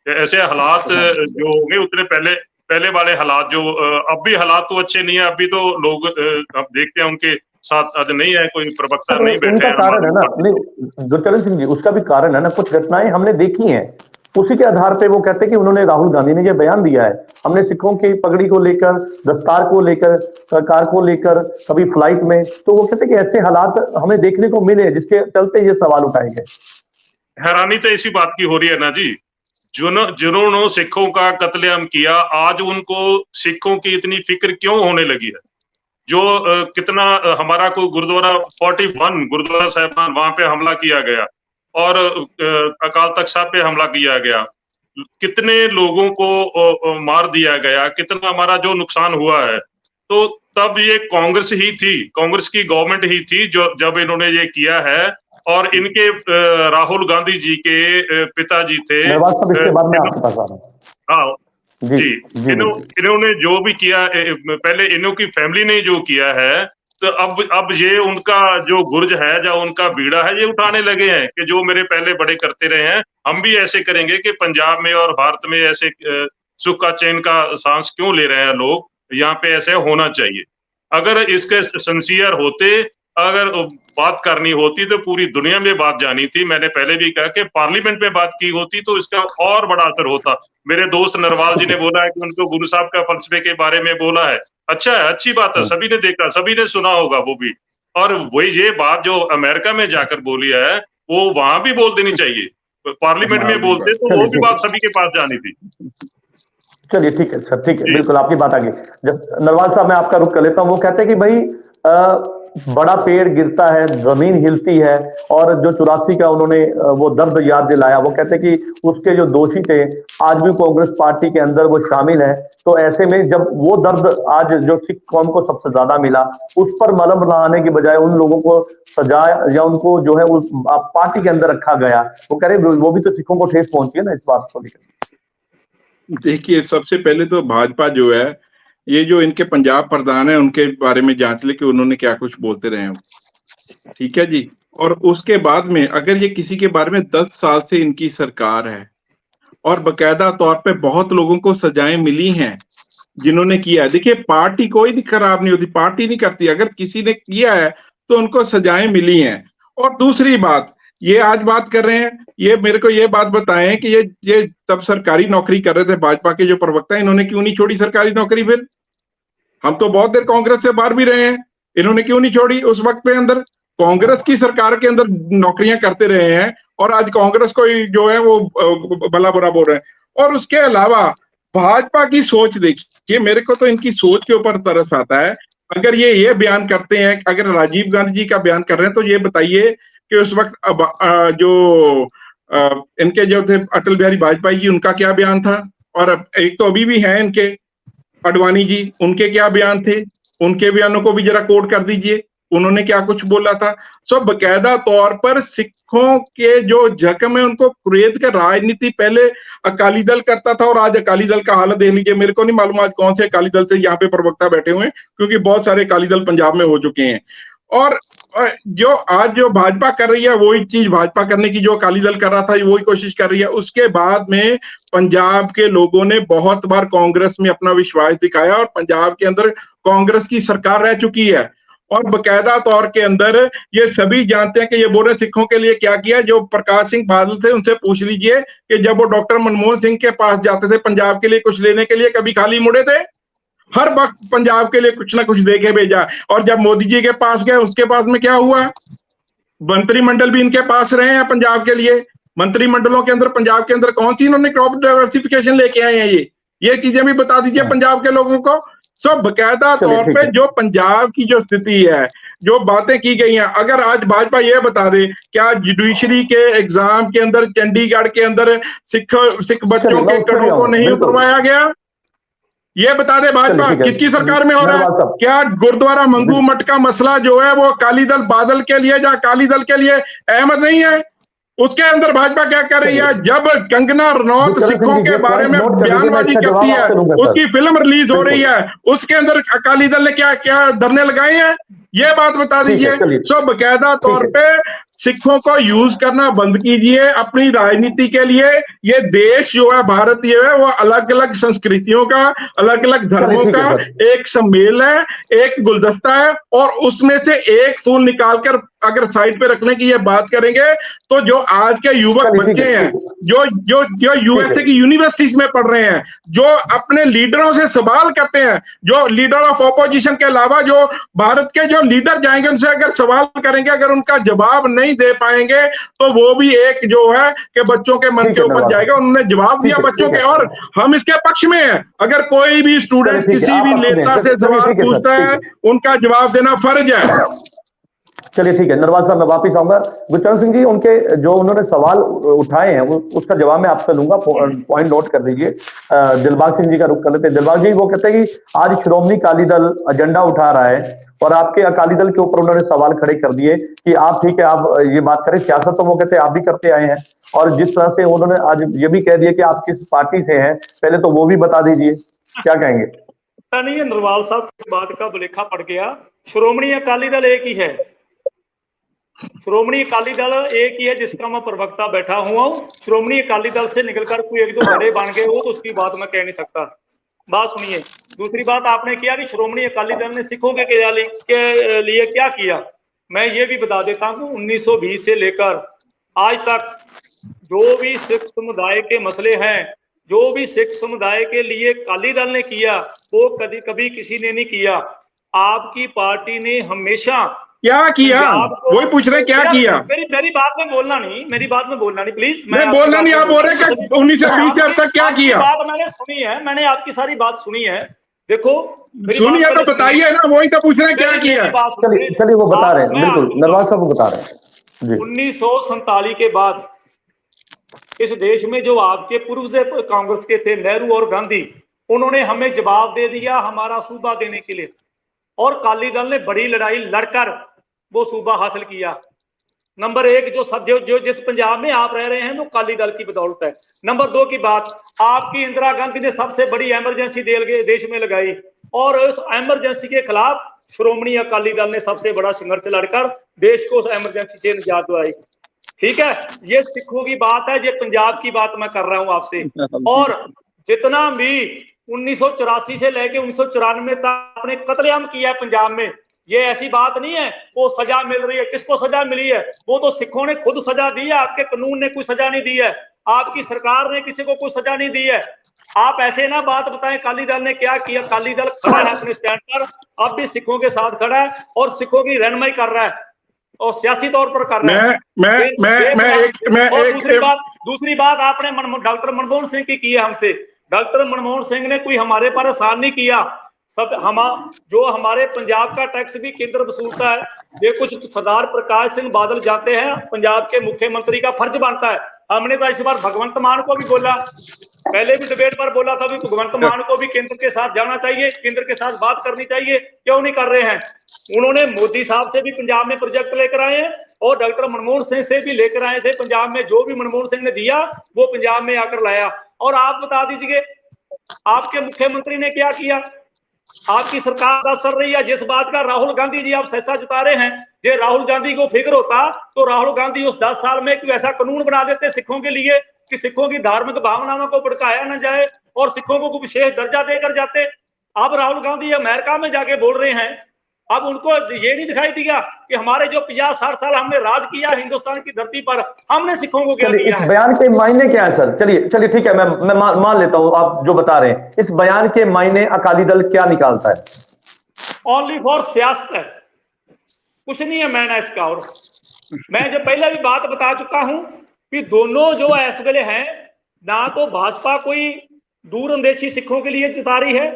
ऐसे हालात जो होंगे उतने पहले वाले हालात जो अब भी हालात तो अच्छे नहीं है। अभी तो लोग अब देखते हैं उनके साथ आज नहीं है, कोई प्रवक्ता नहीं बैठे उनका हैं कारण है ना, नहीं गुरचरण सिंह जी, उसका भी कारण है ना, कुछ घटनाएं हमने देखी हैं, उसी के आधार पे वो कहते हैं कि उन्होंने, राहुल गांधी ने ये बयान दिया है। हमने सिखों की पगड़ी को लेकर, दस्तार को लेकर, सरकार को लेकर, कभी फ्लाइट में, तो वो कहते हैं कि ऐसे हालात हमें देखने को मिले जिसके चलते ये सवाल उठाए गए। हैरानी तो इसी बात की हो रही है ना जी, जिन्होंने सिखों का कत्लेआम किया, आज उनको सिखों की इतनी फिक्र क्यों होने लगी है? जो कितना हमारा को गुरुद्वारा 41 गुरुद्वारा साहिबान वहां पे हमला किया गया और अकाल तख्त साहब पे हमला किया गया, कितने लोगों को मार दिया गया, कितना हमारा जो नुकसान हुआ है। तो तब ये कांग्रेस ही थी, कांग्रेस की गवर्नमेंट ही थी जो जब इन्होंने ये किया है। और इनके राहुल गांधी जी के पिताजी थे। नरवाल साहब, इसके बाद में आपके पास आ रहा हूं। हाँ जी जी, जी इन्होंने जो भी किया, पहले इन्हों की फैमिली ने जो किया है, तो अब ये उनका जो गुर्ज है, जो उनका बीड़ा है, ये उठाने लगे हैं कि जो मेरे पहले बड़े करते रहे हैं, हम भी ऐसे करेंगे कि पंजाब में और भारत में ऐसे सुख का चैन का सांस क्यों ले रहे हैं लोग, यहाँ पे ऐसे होना चाहिए। अगर इसके सिंसियर होते, अगर बात करनी होती तो पूरी दुनिया में बात जानी थी। मैंने पहले भी कहा कि पार्लियामेंट में बात की होती तो इसका और बड़ा असर होता। मेरे दोस्त नरवाल जी ने बोला है कि उनको गुरु साहब का फलसफे के बारे में बोला है। अच्छा है, अच्छी बात है, सभी ने देखा, सभी ने सुना होगा वो भी। और वही ये बात जो अमेरिका में जाकर बोली है, वो वहां भी बोल देनी चाहिए। पार्लियामेंट में बोलते तो वो भी बात सभी के पास जानी थी। चलिए ठीक है सर, ठीक है, बिल्कुल आपकी बात आ गई। जब नरवाल साहब, मैं आपका रुख कर लेता हूं। वो कहते हैं कि भाई बड़ा पेड़ गिरता है, जमीन हिलती है, और जो 84 का उन्होंने वो दर्द याद दिलाया, वो कहते हैं कि उसके जो दोषी थे आज भी कांग्रेस पार्टी के अंदर वो शामिल है। तो ऐसे में जब वो दर्द आज जो सिख कौम को सबसे ज्यादा मिला, उस पर मलम लगाने के बजाय उन लोगों को सजा या उनको जो है उस पार्टी के अंदर रखा गया, वो कह रहे वो भी तो सिखों को ठेस पहुंची है ना इस बात को लेकर। देखिए, सबसे पहले तो भाजपा जो है, ये जो इनके पंजाब प्रधान है, उनके बारे में जांच ले कि उन्होंने क्या कुछ बोलते रहे हैं। ठीक है जी। और उसके बाद में अगर ये किसी के बारे में 10 साल से इनकी सरकार है और बकायदा तौर पे बहुत लोगों को सजाएं मिली हैं जिन्होंने किया है। देखिए, पार्टी कोई भी खराब नहीं होती, पार्टी नहीं करती। अगर किसी ने किया है तो उनको सजाएं मिली हैं। और दूसरी बात, ये आज बात कर रहे हैं, ये मेरे को ये बात बताएं कि ये तब सरकारी नौकरी कर रहे थे भाजपा के जो प्रवक्ता, इन्होंने क्यों नहीं छोड़ी सरकारी नौकरी? फिर हम तो बहुत देर कांग्रेस से बाहर भी रहे हैं, इन्होंने क्यों नहीं छोड़ी उस वक्त पे? अंदर कांग्रेस की सरकार के अंदर नौकरियां करते रहे हैं और आज कांग्रेस को जो है वो भला बुरा बोल रहे हैं। और उसके अलावा भाजपा की सोच देखिए, मेरे को तो इनकी सोच के ऊपर तरस आता है। अगर ये बयान करते हैं, अगर राजीव गांधी जी का बयान कर रहे हैं, तो ये बताइए कि उस वक्त जो इनके जो थे अटल बिहारी वाजपेयी जी, उनका क्या बयान था? और एक तो अभी भी हैं इनके अडवाणी जी, उनके क्या बयान थे? उनके बयानों को भी जरा कोट कर दीजिए। उन्होंने क्या कुछ बोला था। सो बकायदा तौर पर सिखों के जो जख्म है उनको कुरेद कर राजनीति पहले अकाली दल करता था और आज अकाली दल का हालत देख लीजिए। मेरे को नहीं मालूम आज कौन से अकाली दल से यहाँ पे प्रवक्ता बैठे हुए हैं, क्योंकि बहुत सारे अकाली दल पंजाब में हो चुके हैं। और जो आज जो भाजपा कर रही है वही चीज भाजपा करने की जो अकाली दल कर रहा था वही कोशिश कर रही है। उसके बाद में पंजाब के लोगों ने बहुत बार कांग्रेस में अपना विश्वास दिखाया और पंजाब के अंदर कांग्रेस की सरकार रह चुकी है और बकायदा तौर के अंदर ये सभी जानते हैं कि ये बोल रहे सिखों के लिए क्या किया। जो प्रकाश सिंह बादल थे उनसे पूछ लीजिए कि जब वो डॉक्टर मनमोहन सिंह के पास जाते थे पंजाब के लिए कुछ लेने के लिए, कभी खाली मुड़े थे? हर वक्त पंजाब के लिए कुछ ना कुछ दे के भेजा। और जब मोदी जी के पास गए उसके पास में क्या हुआ? मंत्रिमंडल भी इनके पास रहे हैं पंजाब के लिए। मंत्रिमंडलों के अंदर पंजाब के अंदर कौन सी इन्होंने क्रॉप डाइवर्सिफिकेशन लेके आए हैं? ये चीजें भी बता दीजिए पंजाब के लोगों को। सो बकायदा तौर पे जो पंजाब की जो स्थिति है, जो बातें की गई हैं, अगर आज भाजपा ये बता दे क्या जुडिशरी के एग्जाम के अंदर चंडीगढ़ के अंदर सिख बच्चों के कड़ों को नहीं उतरवाया गया, ये बता दे भाजपा किसकी सरकार में हो रहा है? क्या गुरुद्वारा मंगू मठ का मसला जो है वो अकाली दल बादल के लिए या अकाली दल के लिए अहमद नहीं है? उसके अंदर भाजपा क्या कर रही है? जब कंगना रनौत सिखों के बारे में बयानबाजी करती है, उसकी फिल्म रिलीज हो रही है, उसके अंदर अकाली दल ने क्या क्या धरने लगाए हैं? ये बात बता दीजिए। सो बकायदा तौर पे सिखों को यूज करना बंद कीजिए अपनी राजनीति के लिए। ये देश जो है भारतीय है वो अलग अलग संस्कृतियों का, अलग अलग धर्मों का एक सम्मेल है, एक गुलदस्ता है और उसमें से एक फूल निकालकर अगर साइड पे रखने की ये बात करेंगे तो जो आज के युवक बच्चे हैं जो जो जो यूएसए की यूनिवर्सिटीज में पढ़ रहे हैं, जो अपने लीडरों से सवाल करते हैं, जो लीडर ऑफ ऑपोजिशन के अलावा जो भारत के जो लीडर जाएंगे उनसे अगर सवाल करेंगे, अगर उनका जवाब नहीं दे पाएंगे तो वो भी एक जो है कि बच्चों के मन के ऊपर जाएगा। उन्होंने जवाब दिया बच्चों के और हम इसके पक्ष में हैं। अगर कोई भी स्टूडेंट किसी भी नेता से सवाल पूछता है उनका जवाब देना फर्ज है। चलिए ठीक है नरवाल साहब, मैं वापिस आऊंगा। गुरचरण सिंह जी, उनके जो उन्होंने सवाल उठाए हैं उसका जवाब मैं आपसे लूंगा, पॉइंट नोट कर लीजिए। दिलबाग सिंह जी का रुख कर लेते हैं। दिलबाग जी वो कहते हैं कि आज श्रोमणी अकाली दल एजेंडा उठा रहा है और आपके अकाली दल के ऊपर उन्होंने सवाल खड़े कर दिए कि आप ठीक है आप ये बात करें, सियासत तो वो कहते हैं आप भी करते आए हैं और जिस तरह से उन्होंने आज ये भी कह दिया कि आप किस पार्टी से हैं, पहले तो वो भी बता दीजिए, क्या कहेंगे? नहीं, नरवाल साहब इस बात का भुलेखा पड़ गया। श्रोमणी अकाली दल एक ही है, श्रोमणी अकाली दल एक ही है जिसका मैं प्रवक्ता बैठा हुआ हूँ। श्रोमणी अकाली दल से निकलकर कोई एक दो बड़े बन गए हो तो उसकी बात मैं कह नहीं सकता। बात सुनिए। दूसरी बात आपने किया कि श्रोमणी अकाली दल ने सिखों के लिए क्या किया, मैं ये भी बता देता हूँ 1920 से लेकर आज तक जो भी सिख समुदाय के मसले हैं, जो भी सिख समुदाय के लिए अकाली दल ने किया वो कभी किसी ने नहीं किया। आपकी पार्टी ने हमेशा क्या किया, वही पूछ रहे क्या किया? मेरी बात में बोलना नहीं, मेरी बात में बोलना नहीं प्लीज। मैं बोलना नहीं, आप बोल रहे कि 1920 से अब तक क्या किया? बात मैंने सुनी है, मैंने आपकी सारी बात सुनी है। देखो सुनिए तो बताइए ना, वही तो पूछ रहे हैं क्या किया? चलिए वो बता रहे हैं, बिल्कुल नरवाल साहब वो बता रहे हैं। 1947 के बाद इस देश में जो आपके पूर्वज कांग्रेस के थे, नेहरू और गांधी, उन्होंने हमें जवाब दे दिया हमारा सूबा देने के लिए और अकाली दल ने बड़ी लड़ाई लड़कर वो सूबा हासिल किया। नंबर एक, जो जिस पंजाब में आप रह रहे हैं वो अकाली दल की बदौलत है। नंबर दो की बात, आपकी इंदिरा गांधी ने सबसे बड़ी इमरजेंसी देश में लगाई और उस इमरजेंसी के खिलाफ श्रोमणी अकाली दल ने सबसे बड़ा संघर्ष लड़कर देश को उस इमरजेंसी से निजात दिलाई। ठीक है, ये सिखों की बात है, ये पंजाब की बात मैं कर रहा हूं आपसे। और जितना भी 1984 से लेके 1994 तक आपने कत्लेआम किया है पंजाब में, ये ऐसी बात नहीं है वो सजा मिल रही है। किसको सजा मिली है? वो तो सिखों ने खुद सजा दी है, आपके कानून ने कोई सजा नहीं दी है, आपकी सरकार ने किसी को कोई सजा नहीं दी है। आप ऐसे ना बात बताएं अकाली दल ने क्या किया। अकाली दल खड़ा है अपने स्टैंड पर, अब भी सिखों के साथ खड़ा है और सिखों की रहनुमाई कर रहा है और सियासी तौर पर कर रहा है। दूसरी बात आपने डॉक्टर मनमोहन सिंह की है हमसे। डॉक्टर मनमोहन सिंह ने कोई हमारे पर एहसान नहीं किया। सब जो हमारे पंजाब का टैक्स भी केंद्र वसूलता है, ये कुछ सरदार प्रकाश सिंह बादल जाते हैं, पंजाब के मुख्यमंत्री का फर्ज बनता है। हमने तो इस बार भगवंत मान को भी बोला पहले भी डिबेट पर बोला था भी भगवंत मान को भी केंद्र के साथ जाना चाहिए, केंद्र के साथ बात करनी चाहिए, क्यों नहीं कर रहे हैं। उन्होंने मोदी साहब से भी पंजाब में प्रोजेक्ट लेकर आए हैं और डॉक्टर मनमोहन सिंह से भी लेकर आए थे। पंजाब में जो भी मनमोहन सिंह ने दिया वो पंजाब में आकर लाया। और आप बता दीजिए आपके मुख्यमंत्री ने क्या किया। आपकी सरकार बात चल रही है जिस बात का राहुल गांधी जी आप सहसा जता रहे हैं, जे राहुल गांधी को फिक्र होता तो राहुल गांधी उस 10 साल में कोई ऐसा कानून बना देते सिखों के लिए कि सिखों की धार्मिक भावनाओं को भड़काया न जाए और सिखों को विशेष दर्जा देकर जाते। अब राहुल गांधी अमेरिका में जाके बोल रहे हैं, अब उनको ये नहीं दिखाई दिया कि हमारे जो 50-60 साल हमने राज किया हिंदुस्तान की धरती पर, हमने सिखों को क्या दिया है। इस बयान के मायने क्या है सर? चलिए ठीक है, मैं मान लेता हूं आप जो बता रहे हैं। इस बयान के मायने अकाली दल क्या निकालता है? ओनली फॉर सियासत है, कुछ नहीं है मैंने इसका। और मैं जो पहले भी बात बता चुका हूं कि दोनों जो इस वेले हैं, ना तो भाजपा कोई दूरअंदेशी सिखों के लिए जता रही है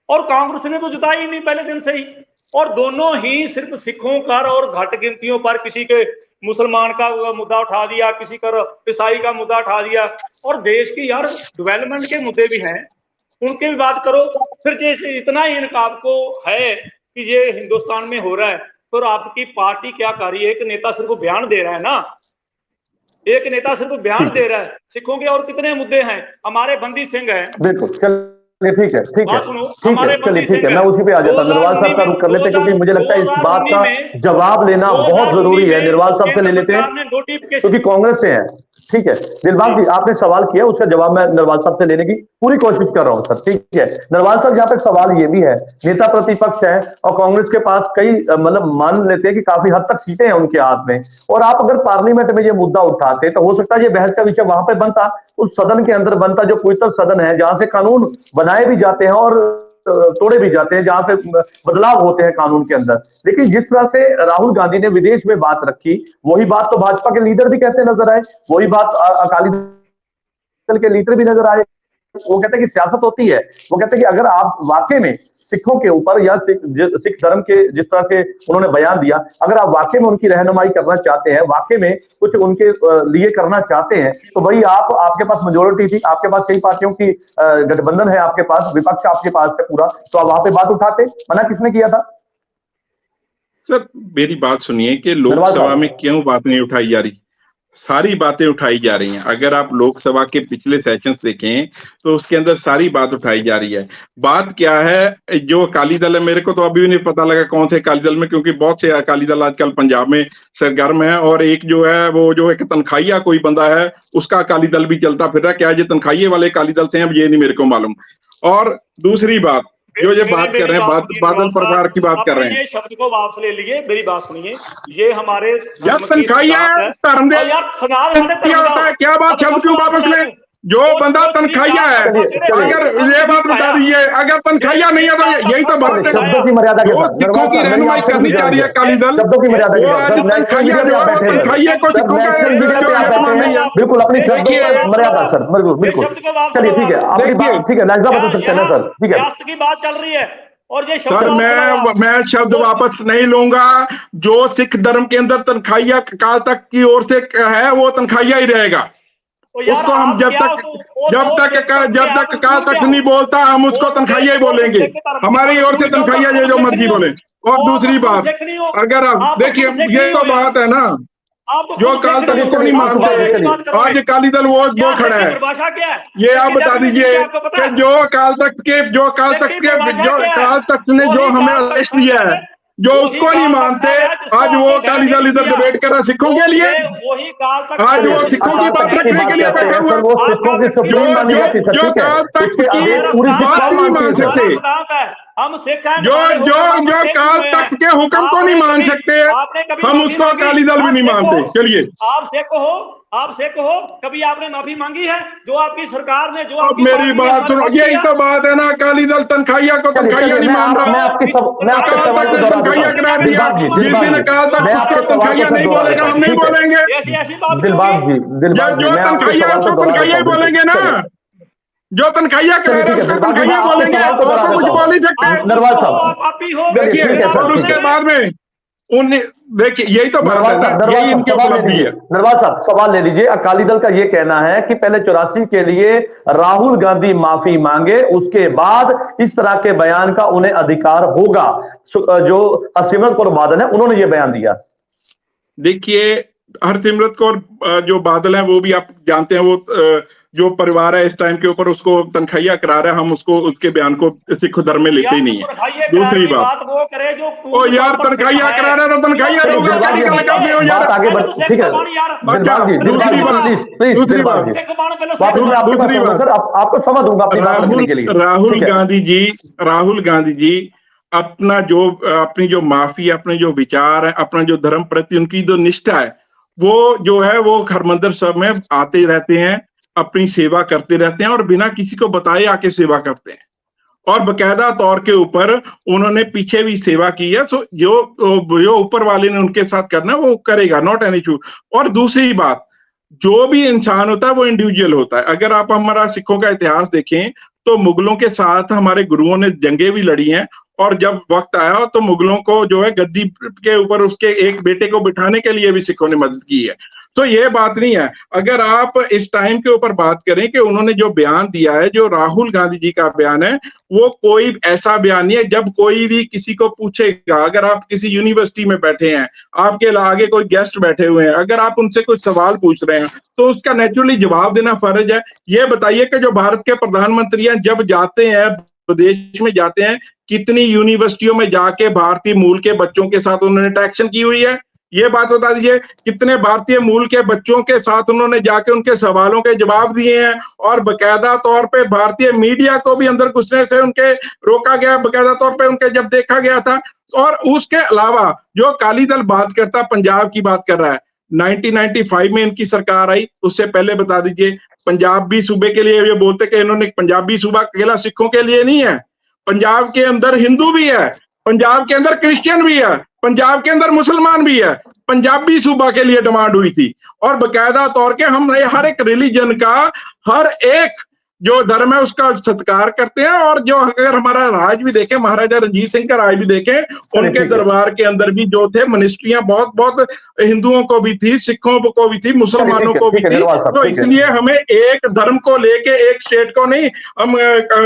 और कांग्रेस ने तो जताई ही नहीं पहले दिन से ही। और दोनों ही सिर्फ सिखों पर और घट गिनतियों पर, किसी के मुसलमान का मुद्दा उठा दिया, किसी का ईसाई का मुद्दा उठा दिया। और देश की यार डेवलपमेंट के मुद्दे भी हैं, उनकी भी बात करो। फिर जैसे इतना ही इनका आपको है कि ये हिंदुस्तान में हो रहा है, तो आपकी पार्टी क्या कर रही है? एक नेता सिर्फ बयान दे रहा है ना, एक नेता सिर्फ बयान दे रहा है। सिखों के और कितने मुद्दे हैं? हमारे बंदी सिंह हैं। बिल्कुल, चलिए ठीक है, चलिए ठीक है, मैं उसी पे आ जाता हूँ। निर्वाल साहब का रुख कर लेते हैं क्योंकि मुझे लगता है इस बात का जवाब लेना बहुत जरूरी है। निर्वाल साहब से ले लेते हैं क्योंकि कांग्रेस से हैं। ठीक है दिलबाग जी, आपने सवाल किया, उसका जवाब मैं निर्वाल साहब से लेने की पूरी कोशिश कर रहा हूं सर। ठीक है निर्वाल साहब, यहाँ पे सवाल ये भी है, नेता प्रतिपक्ष है और कांग्रेस के पास कई मतलब मान लेते हैं कि काफी हद तक सीटें हैं उनके हाथ में, और आप अगर पार्लियामेंट में ये मुद्दा उठाते तो हो सकता है ये बहस का विषय वहां पे बनता, उस सदन के अंदर बनता जो पवित्र सदन है, जहां से कानून बनाए भी जाते हैं और तोड़े भी जाते हैं, जहां पे बदलाव होते हैं कानून के अंदर। लेकिन जिस तरह से राहुल गांधी ने विदेश में बात रखी, वही बात तो भाजपा के लीडर भी कहते नजर आए, वही बात अकाली दल के लीडर भी नजर आए। वो कहते हैं कि सियासत होती है। वो कहते हैं कि अगर आप वाकई में सिखों के ऊपर या सिख धर्म के जिस तरह से उन्होंने बयान दिया, अगर आप वाकई में उनकी रहनुमाई करना चाहते हैं, वाकई में कुछ उनके लिए करना चाहते हैं, तो भाई आपके पास मेजोरिटी थी, आपके पास कई पार्टियों की गठबंधन है, आपके पास विपक्ष आपके पास है पूरा, तो आप वहां पे बात उठाते। मना किसने किया था? सर मेरी बात सुनिए कि लोकसभा में क्यों बात नहीं उठाई जा रही? सारी बातें उठाई जा रही हैं। अगर आप लोकसभा के पिछले सेशंस देखें तो उसके अंदर सारी बात उठाई जा रही है। बात क्या है, जो अकाली दल है, मेरे को तो अभी भी नहीं पता लगा कौन थे अकाली दल में, क्योंकि बहुत से अकाली दल आजकल पंजाब में सरगर्म है, और एक जो है वो जो एक तनखाइया कोई बंदा है उसका अकाली दल भी चलता फिर रहा। क्या ये तनखाइये वाले अकाली दल से हैं, अब ये नहीं मेरे को मालूम। और दूसरी बात जो ये बात कर रहे हैं, बादल परिवार की बात कर रहे हैं, ये शब्द को वापस ले लिए, मेरी बात सुनिए। ये हमारे तनखाइया धर्म दे क्या होता है? क्या बात शब्द क्यों वापस ले? जो बंदा तनखाइया है, अगर ये बात बता दीजिए, अगर तनखाइया नहीं है तो यही तो बात है। शब्दों की मर्यादा के साथ सिखों की रहनुमाई करनी जा रही है अकाली दल, शब्दों की मर्यादा के साथ तनखाइया जो है तनखाइये को सिखों का बिल्कुल अपनी शब्दों की मर्यादा सर, बिल्कुल चलिए ठीक है, आपकी बात ठीक है, लाइजा बता सकते हैं ना सर, ठीक है की बात चल रही है। और ये सर मैं शब्द वापस नहीं लूंगा। जो सिख धर्म के अंदर तनखाइया काल तक की ओर से है वो तनखाइया ही रहेगा। उसको हम जब तक काल तक नहीं बोलता हम उसको तनखाइया ही बोलेंगे। हमारी ओर से तनखाइया जो मर्जी बोले। और दूसरी बात, अगर आप देखिए ये तो बात है ना, जो काल तक उसको नहीं मानते, आज अकाली दल वो खड़ा है। ये आप बता दीजिए कि जो काल तक ने जो हमें आदेश दिया है, जो उसको नहीं मानते, आज वो अकाली दल इधर डिबेट कर रहा है सिखों के लिए। आज वो सिखों की बात रखने के लिए बैठा हुआ, जो काल तक की बात नहीं मान सकते, हम सिख हैं, जो काल तक के हुक्म को नहीं मान सकते, हम उसको अकाली दल भी नहीं मानते। चलिए आप सिख हो, कभी आपने माफी मांगी है? जो आपकी सरकार ने जो अब मेरी बात सुनो, यही तो बात है ना, अकाली दल तनखाइया को तनखाइया नहीं मान रहा, तनखाइया करा दिया। जिस दिन अकाल तक उसको तनखाइया नहीं बोलेगा हम नहीं बोलेंगे। जो तनखाइया उसको तनखाइया ही बोलेंगे ना, जो तनखाइया करा रहे उसको तनखाइया बोलेंगे, और तो कुछ बोल नहीं सकते। नरवाल साहब देखिए और उसके बाद में उन्हें देखिए, यही तो बात है ना, यही इनकी उपलब्धि है। नरवाल साहब सवाल ले लीजिए। अकाली दल का ये कहना है कि पहले 84 के लिए राहुल गांधी माफी मांगे, उसके बाद इस तरह के बयान का उन्हें अधिकार होगा। जो हरसिमरत कौर बादल है उन्होंने ये बयान दिया। देखिए, हरसिमरत कौर जो बादल है वो भी आप जानते हैं, वो जो परिवार है इस टाइम के ऊपर उसको तनख्वाहिया करा रहा है, हम उसको उसके बयान को सिख धर्म में लेते ही नहीं है। दूसरी बात वो करे जो ओ यार, तनख्वाहिया करा रहा है तो तनख्वाहिया दोगा, क्या निकल करते हो यार? आगे बढ़, ठीक है दूसरी बात सर, आपको क्षमा दूंगा अपनी बात रखने के लिए। राहुल गांधी जी अपनी जो माफी, अपने जो विचार है, अपना जो धर्म प्रति उनकी जो निष्ठा है, वो जो है वो हरमंदिर साहब में आते रहते हैं, अपनी सेवा करते रहते हैं और बिना किसी को बताए आके सेवा करते हैं। और बकायदा तौर के ऊपर उन्होंने पीछे भी सेवा की है। सो जो ऊपर वाले ने उनके साथ करना वो करेगा, नॉट एन इशू। और दूसरी बात, जो भी इंसान होता है वो इंडिविजुअल होता है। अगर आप हमारा सिखों का इतिहास देखें तो मुगलों के साथ हमारे गुरुओं ने जंगें भी लड़ी हैं, और जब वक्त आया तो मुगलों को जो है गद्दी के ऊपर उसके एक बेटे को बिठाने के लिए भी सिखों ने मदद की है। तो ये बात नहीं है। अगर आप इस टाइम के ऊपर बात करें कि उन्होंने जो बयान दिया है, जो राहुल गांधी जी का बयान है, वो कोई ऐसा बयान नहीं है। जब कोई भी किसी को पूछेगा, अगर आप किसी यूनिवर्सिटी में बैठे हैं, आपके आगे कोई गेस्ट बैठे हुए हैं, अगर आप उनसे कुछ सवाल पूछ रहे हैं तो उसका नेचुरली जवाब देना फर्ज है। ये बताइए कि जो भारत के प्रधानमंत्री हैं जब जाते हैं, विदेश में जाते हैं, कितनी यूनिवर्सिटियों में जाके भारतीय मूल के बच्चों के साथ उन्होंने इंटरेक्शन की हुई है? ये बात बता दीजिए। कितने भारतीय मूल के बच्चों के साथ उन्होंने जाके उनके सवालों के जवाब दिए हैं, और बकायदा तौर पे भारतीय मीडिया को भी अंदर घुसने से उनके रोका गया, बकायदा तौर पे उनके जब देखा गया था। और उसके अलावा जो अकाली दल बात करता, पंजाब की बात कर रहा है, 1995 में इनकी सरकार आई, उससे पहले बता दीजिए पंजाब भी सूबे के लिए ये बोलते कि इन्होंने पंजाबी सूबा अकेला सिखों के लिए नहीं है। पंजाब के अंदर हिंदू भी है, पंजाब के अंदर क्रिश्चियन भी है, पंजाब के अंदर मुसलमान भी है। पंजाबी सूबा के लिए डिमांड हुई थी, और बकायदा तौर के हम हर एक रिलीजन का, हर एक जो धर्म है उसका सत्कार करते हैं। और जो अगर हमारा राज भी देखें, महाराजा रंजीत सिंह का राज भी देखें, उनके दरबार के अंदर भी जो थे मिनिस्ट्रियां बहुत हिंदुओं को भी थी, सिखों को भी थी, मुसलमानों को भी थी। तो इसलिए हमें एक धर्म को लेके, एक स्टेट को नहीं हम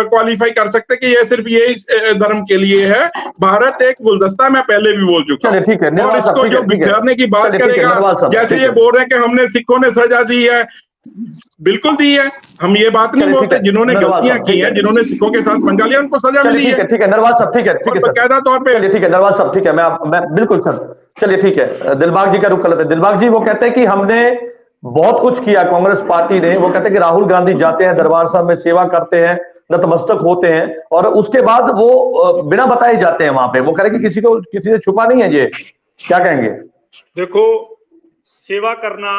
क्वालिफाई कर सकते कि ये सिर्फ ये धर्म के लिए है। भारत एक गुलदस्ता, मैं पहले भी बोल चुका हूँ। और इसको जो बिखरने की बात करेगा, जैसे ये बोल रहे हैं कि हमने सिखों ने सजा दी है, बिल्कुल दी है। हम ये बात नहीं बोलते, जिन्होंने गलतियां की हैं, जिन्होंने सिखों के साथ पंगा लिया, उनको सजा मिली है। ठीक है नरवाल साहब, ठीक है बकायदा तौर पे। ठीक है नरवाल साहब, ठीक है, मैं बिल्कुल सर, चलिए ठीक है। दिलबाग जी का रुख कर लेते हैं। दिलबाग जी वो कहते हैं कि हमने बहुत कुछ किया, कांग्रेस पार्टी ने। वो कहते हैं कि राहुल गांधी जाते हैं दरबार साहब में, सेवा करते हैं, नतमस्तक होते हैं, और उसके बाद वो बिना बताए जाते हैं वहां पे। वो कह रहे कि किसी से छुपा नहीं है। ये क्या कहेंगे? देखो, सेवा करना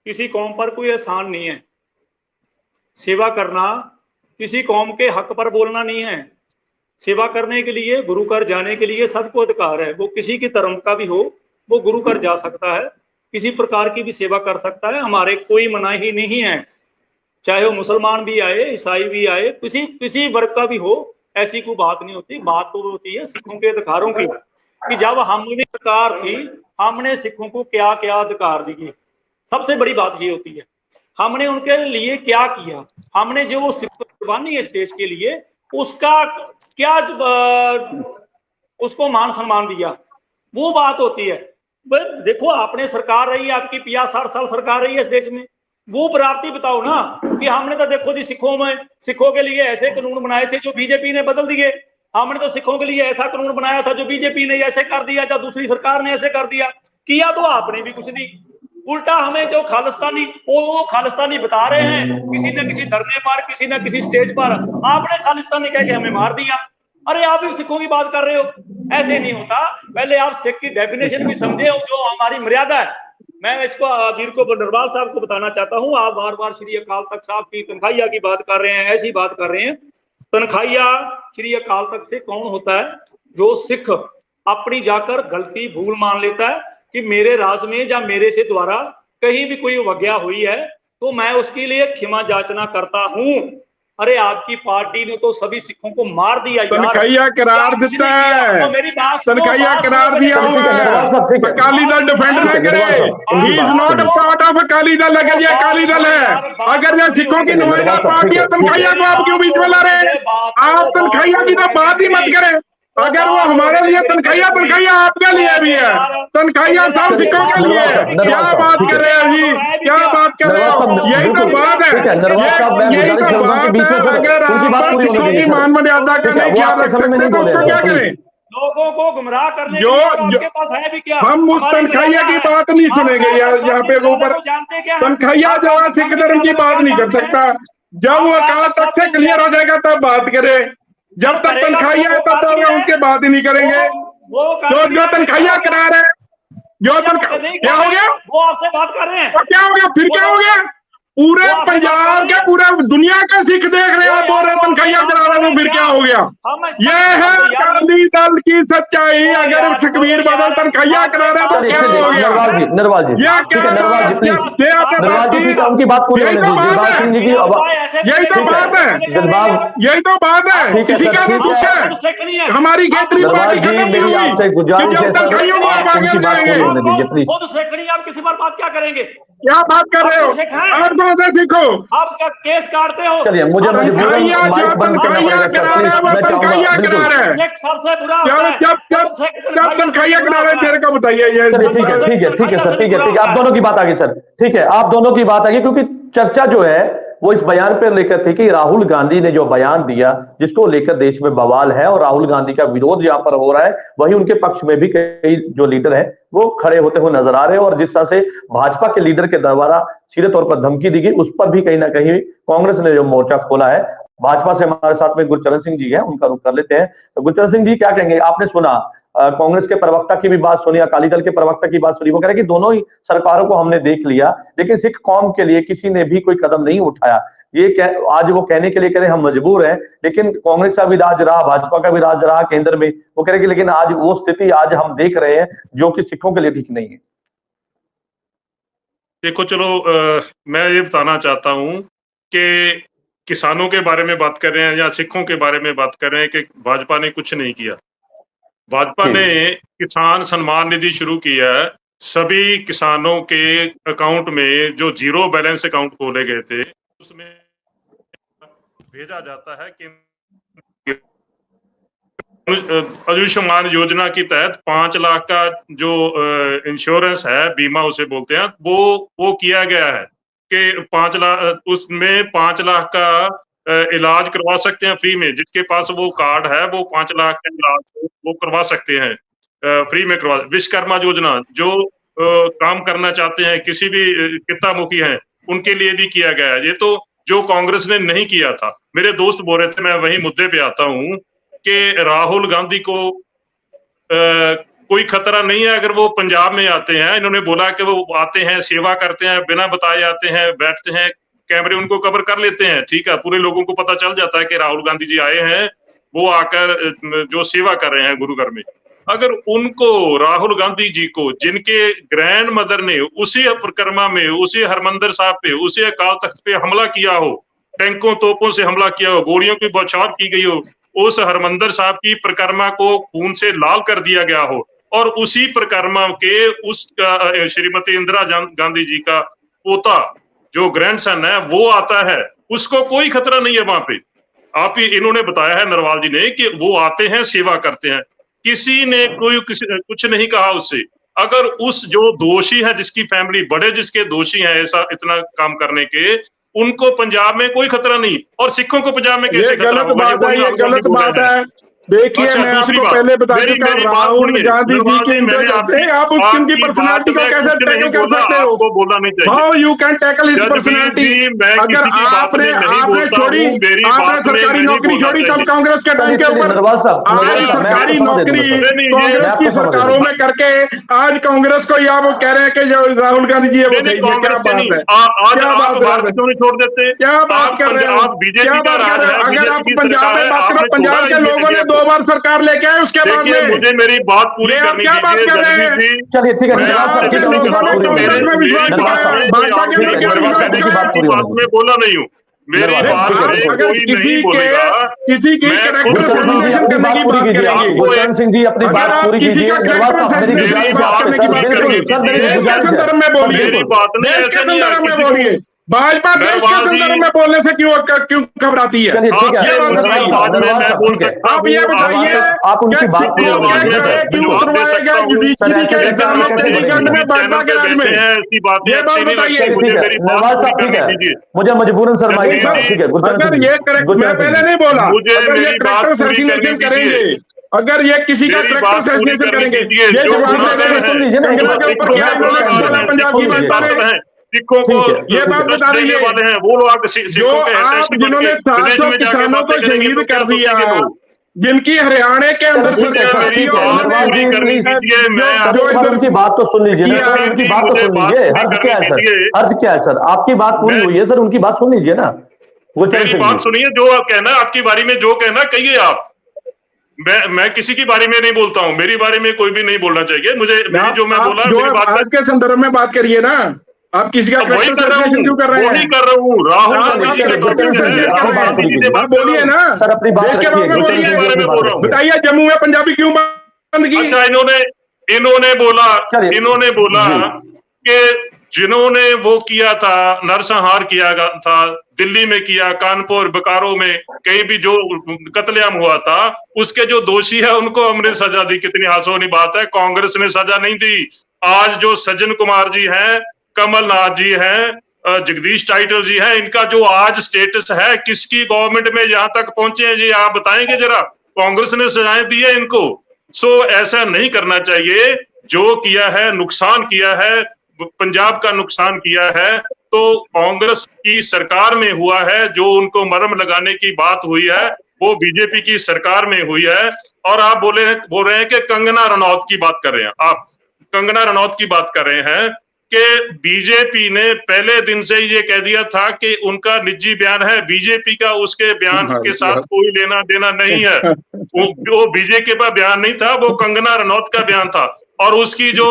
किसी कौम पर कोई एहसान नहीं है। सेवा करना किसी कौम के हक पर बोलना नहीं है। सेवा करने के लिए, गुरु घर जाने के लिए सबको अधिकार है। वो किसी की धर्म का भी हो, वो गुरु घर जा सकता है, किसी प्रकार की भी सेवा कर सकता है। हमारे कोई मनाही नहीं है, चाहे वो मुसलमान भी आए, ईसाई भी आए, किसी वर्ग का भी हो, ऐसी कोई बात नहीं होती। बात तो होती है सिखों के अधिकारों की, कि जब हमने सरकार थी, हमने सिखों को क्या क्या अधिकार दिए। सबसे बड़ी बात ये होती है, हमने उनके लिए क्या किया, हमने जो सिख कुर्बानी है इस देश के लिए, उसका क्या उसको मान सम्मान दिया, वो बात होती है। देखो, आपने सरकार रही है, आपकी 50-60 साल सरकार रही है इस देश में, वो प्राप्ति बताओ ना। कि हमने तो देखो जी, सिखों के लिए ऐसे कानून बनाए थे जो बीजेपी ने बदल दिए। हमने तो सिखों के लिए ऐसा कानून बनाया था जो बीजेपी ने ऐसे कर दिया, या दूसरी सरकार ने ऐसे कर दिया। किया तो आपने भी कुछ नहीं, उल्टा हमें जो खालिस्तानी, वो खालिस्तानी बता रहे हैं किसी न किसी धरने पर, किसी न किसी स्टेज पर। आपने खालिस्तानी कह के हमें मार दिया। अरे आप भी सिखों की बात कर रहे हो, ऐसे नहीं होता। पहले आप सिख की डेफिनेशन भी समझे, जो हमारी मर्यादा है। मैं इसको वीर को, नरवाल साहब को बताना चाहता हूँ। आप बार बार श्री अकाल तख्त साहब की तनख्वाहिया की बात कर रहे हैं, ऐसी बात कर रहे हैं। तनख्वाहिया श्री अकाल तख्त से कौन होता है? जो सिख अपनी जाकर गलती भूल मान लेता है कि मेरे राज में या मेरे से द्वारा कहीं भी कोई अवज्ञा हुई है, तो मैं उसके लिए क्षमा याचना करता हूं। अरे आपकी पार्टी ने तो सभी सिखों को मार दिया यार। तनखैया करार देता है, मेरी बात सुनो, तनखैया करार दिया हुआ है। अकाली दल डिफेंड ना करे, he is not a part of Akali Dal. अगर ये अकाली दल है, अगर ये सिखों की नुमाइंदा पार्टी है, तनखैया को आप क्यों बीच में ला रहे हैं? आप तनखैया की तो बात ही मत करें। अगर वो हमारे लिए तनखैया, तनखैया आपके लिए भी है, तनखैया सब सिखों के लिए। क्या बात कर रहे हैं जी, क्या बात कर रहे हो? यही तो बात है, यही तो बात है। अगर आप सिखों की मान मर्यादा का नहीं ख्याल रख सकते तो उसको क्या करें? लोगों को गुमराह करने जो आपके पास है भी क्या? हम उस तनखैया की बात नहीं सुनेंगे यार। यहाँ पे ऊपर तनखैया जो है सिख धर्म की बात नहीं कर सकता। जब वो अकाल तख्त से क्लियर हो जाएगा तब बात करें। जब तक तनखैया है तब तक हम उसके बात ही नहीं करेंगे। तो जो तनखैया करा रहे, जो क्या हो गया? वो आपसे बात कर रहे हैं। तो क्या हो गया? फिर क्या हो गया? पूरे पंजाब के, पूरे दुनिया के सिख देख रहे हैं, आप बोल रहे तनखैया करा रहे हो, फिर क्या हो गया? ये है अकाली दल की सच्चाई। अगर सुखबीर बादल तनखैया करा रहे तो क्या हो गया? नरवाल जी, क्या क्या उनकी बात पूरी होने दीजिए। दिलबाग सिंह जी की यही तो बात है, यही तो बात है। किसी का तो दुख है, हमारी खेतरी पार्टी खत्म नहीं हुई कि जब तनखैया को आप आगे जाएंगे। आप किसी पर बात क्या करेंगे? क्या बात कर रहे हो? आप कौन से सीखो? आप क्या केस काटते हो? चलिए, मुझे तनखैया जो तनखैया करा रहे हैं वो तनखैया करा रहे हैं। सबसे बुरा होता है। जब तनखैया करा रहे हैं तेरे को बताइए। ये ठीक है सर, ठीक है। आप दोनों की बात आगे सर, ठीक है, आप दोनों की बात आगे, क्योंकि चर्चा जो है वो इस बयान पर लेकर थी कि राहुल गांधी ने जो बयान दिया जिसको लेकर देश में बवाल है और राहुल गांधी का विरोध जहां पर हो रहा है, वहीं उनके पक्ष में भी कई जो लीडर हैं वो खड़े होते हुए नजर आ रहे हैं। और जिस तरह से भाजपा के लीडर के द्वारा सीधे तौर पर धमकी दी गई, उस पर भी कहीं ना कहीं कांग्रेस ने जो मोर्चा खोला है। भाजपा से हमारे साथ में गुरचरण सिंह जी हैं, उनका रुख कर लेते हैं। तो गुरचरण सिंह जी, क्या कहेंगे? आपने सुना कांग्रेस के प्रवक्ता की भी बात सुनी, अकाली दल के प्रवक्ता की बात सुनी। वो कह रहे कि दोनों ही सरकारों को हमने देख लिया, लेकिन सिख कौम के लिए किसी ने भी कोई कदम नहीं उठाया। ये आज वो कहने के लिए कह रहे हम मजबूर हैं, लेकिन कांग्रेस का भी राज रहा, भाजपा का भी राज रहा केंद्र में। वो कह रहे कि लेकिन आज वो स्थिति आज हम देख रहे हैं जो कि सिखों के लिए ठीक नहीं है। देखो, चलो मैं ये बताना चाहता हूं कि किसानों के बारे में बात कर रहे हैं या सिखों के बारे में बात कर रहे हैं कि भाजपा ने कुछ नहीं किया। भाजपा ने किसान सम्मान निधि शुरू किया है। सभी किसानों के अकाउंट में जो जीरो बैलेंस अकाउंट खोले गए थे उसमें भेजा जाता है कि आयुष्मान योजना के तहत 5 लाख का जो इंश्योरेंस है, बीमा उसे बोलते हैं, वो किया गया है कि 5 लाख, उसमें 5 लाख का इलाज करवा सकते हैं फ्री में। जिसके पास वो कार्ड है वो 5 लाख का इलाज वो करवा सकते हैं फ्री में करवा। विश्वकर्मा योजना, जो काम करना चाहते हैं, किसी भी कित्तामुखी हैं, उनके लिए भी किया गया है। ये तो जो कांग्रेस ने नहीं किया था। मेरे दोस्त बोल रहे थे, मैं वही मुद्दे पे आता हूँ कि राहुल गांधी को कोई खतरा नहीं है अगर वो पंजाब में आते हैं। इन्होंने बोला कि वो आते हैं, सेवा करते हैं, बिना बताए आते हैं, बैठते हैं, कैमरे उनको कवर कर लेते हैं। ठीक है, पूरे लोगों को पता चल जाता है कि राहुल गांधी जी आए हैं, वो आकर जो सेवा कर रहे हैं गुरु घर में। अगर उनको, राहुल गांधी जी को, जिनके ग्रैंड मदर ने उसी परिक्रमा में, उसी हरमंदिर साहब पे, उसी अकाल तख्त पे हमला किया हो, टैंकों तोपों से हमला किया हो, गोलियों की बौछार की गई हो, उस हरमंदिर साहब की परिक्रमा को खून से लाल कर दिया गया हो, और उसी परिक्रमा के उस श्रीमती इंदिरा गांधी जी का पोता जो ग्रैंडसन है वो आता है, उसको कोई खतरा नहीं है वहां पे। आप ही इन्होंने बताया है नरवाल जी ने कि वो आते हैं, सेवा करते हैं, किसी ने कुछ नहीं कहा उससे। अगर उस जो दोषी है, जिसकी फैमिली बड़े जिसके दोषी हैं ऐसा इतना काम करने के, उनको पंजाब में कोई खतरा नहीं, और सिखों को पंजाब में कैसे खतरा होगा? ये गलत बात है। देखिए, अच्छा, मैं दूसरी आपको बात, पहले बता मेरी चुका, बात राहुल गांधी जी के मैंने आप उनकी पर्सनालिटी को कैसे टैकल कर सकते हो? आपको बोलना नहीं चाहिए। How you can tackle his personality? अगर आपने छोड़ी, आपने सरकारी नौकरी छोड़ी तब कांग्रेस के टाइम के ऊपर, आज सरकारी नौकरी कांग्रेस की सरकारों में करके आज कांग्रेस को आप कह रहे हैं कि जो राहुल गांधी जी है वो सही है। क्या बात है? क्या बात क्यों नहीं छोड़ देते? क्या बात कर रहे हो? बीजेपी का राज है, अगर आप पंजाब में बात करो, पंजाब के लोगों ने 2 बार सरकार लेके आए, उसके बाद में मुझे मेरी बात पूरी करनी क्या बात कर रहे हैं? चलिए ठीक है, मैं बोला नहीं हूँ। मेरी धन्यवाद। बात ठीक है, में ठीक है। अगर कोई नहीं बोलेगा। किसी की मैं कैरेक्टर खुद गुरचरण सिंह जी असैसिनेशन अपनी करने बात की पूरी बात कीजिए। करेंगे, गुरचरण सिंह जी अपनी अगर बात आप पूरी किसी कीजिए। का निर्वाल कैरेक्टर साहब, मेरी मेरी गुजारिश है बात आपसे करने की सर, बात बिल्कुल करेंगे, सर, मेरी दीजिए। देश के गुजारिश है संदर्भ में सर, बोलिए, मेरी बिल्कुल। बात नहीं, देश के ऐसा नहीं है संदर्भ में किसी को। बोलिए। भाजपा देश के नरवाल जी, संदर्भ में बोलने से क्यों घबराती है? चलिए ठीक है, ये बात आपके बताइए। उनकी आवाज में नरवाल मैं साहब, बोल ठीक है। सकता आप ये हूँ, बताइए नरवाल साहब, आप उनकी कि बात अपनी पूरी सिखों होने आवाज के में दीजिए मैं खड़े सर, क्यों बिल्कुल। जवाब दे उतरवाए सकता गए हूँ। सर जुडिशरी के ऐसे एग्जाम आप में कैसे बोलेंगे? चंडीगढ़ में भाजपा चैनल के पे राज में? बैठे हैं, ऐसी बातें ये बात अच्छी नहीं बताइए। लगती चलिए मुझे। ठीक है, मेरी बात नरवाल पूरी साहब ठीक करने है, दीजिए। मुझे मजबूरन शर्माइए जगदीश साहब, जी, ठीक है। गुरचरण अगर सिंह ये जी, करेक्ट, मैं गुरचरण सिंह पहले जी, नहीं बोला, मुझे अगर ये मेरी बात करेक्टर पूरी करने असैसिनेशन दीजिए। करेंगे, अगर ये किसी का मेरी करेक्टर बात पूरी असैसिनेशन करने करेंगे, दीजिए। ये जो जवाब दे गुनाहगार देंगे। सुन हैं, लीजिए ना, एक कंगना बात, के एक ऊपर सिखों क्या के इन्होंने सुन गुनाहगार बोला? हैं, लीजिए, पंजाब सिखों की सुन के लीजिए, भाषा कातिल में हैं, सिखों को ठीक है, ये बात कष्ट बता देने दीजिए। वाले हैं, वो लोग जो सिखों के आप हितैषी बन जिन्होंने के विदेश 700 में जाके किसानों को बातें करेंगे शहीद तो क्या कर दिया, सोचेंगे लोग? जिनकी हरियाणा के अंदर चलिए ठीक है मुझे सर, सरकार मेरी थी ठीक और है, बात उन्होंने नरवाल जी पूरी करनी प्लीज दीजिए। मैं सर, जो एक बार इधर उनकी बात तो सुन लीजिए ना किया, सर, उनकी जगदीश जी, बात तो मुझे सुन बात लीजिए। पूरी हर्ज करने क्या है सर, दीजिए। हर्ज क्या है सर? आपकी बात पूरी मैं हुई है सर, उनकी बात सुन लीजिए ना, गुरचरण मेरी सिंह बात जी। सुनिए, जो आप कहना आपकी बारी में जो कहना कहिए आप। मैं किसी की बारे में नहीं बोलता हूँ, मेरी बारे में कोई भी नहीं बोलना चाहिए। मुझे मेरी जो मैं आप बोला, जो मेरी बात आज के संदर्भ में बात करिए ना, आप किसी का अब वही करेक्टर कर रहा हूँ, असैसिनेशन क्यों कर रहे वही हैं? कर रहा हूँ। राहुल आप गांधी जी का चलिए करेक्टर टॉपिक गुरचरण सिंह जी, है, असैसिनेशन कर अपनी राहुल रहे बात गांधी पूरी जी हैं। से कीजिए बात आप कर रहा बोलिए हूँ। ना, सर, अपनी बात देश के रखिए, बारे में किसी गुरचरण के सिंह बोलिए, जी बारे अपनी में बात बोल रहा हूँ। रखिए। बताइए जम्मू में पंजाबी क्यों बंद की? अच्छा, इन्होंने चलिए बोला जी, कि जिन्होंने वो किया था, नरसंहार किया था, दिल्ली में किया, कानपुर, बोकारो में, कहीं भी जो कत्लेआम हुआ था, उसके जो दोषी है उनको अमृत सजा दी। कितनी हास्योनी बात है, कांग्रेस ने सजा नहीं दी। आज जो सज्जन कुमार जी हैं, कमलनाथ जी हैं, जगदीश टाइटल जी हैं, इनका जो आज स्टेटस है, किसकी गवर्नमेंट में यहां तक पहुंचे हैं जी, आप बताएंगे जरा? कांग्रेस ने सजाएं दी है इनको। सो ऐसा नहीं करना चाहिए। जो किया है, नुकसान किया है, पंजाब का नुकसान किया है, तो कांग्रेस की सरकार में हुआ है। जो उनको मरहम लगाने की बात हुई है, वो बीजेपी की सरकार में हुई है। और आप बोल रहे हैं कि कंगना रनौत की बात कर रहे हैं। आप कंगना रनौत की बात कर रहे हैं कि बीजेपी ने पहले दिन से ये कह दिया था कि उनका निजी बयान है, बीजेपी का उसके बयान के साथ कोई लेना देना नहीं है। वो बीजेपी का बयान नहीं था, वो कंगना रनौत का बयान था। और उसकी जो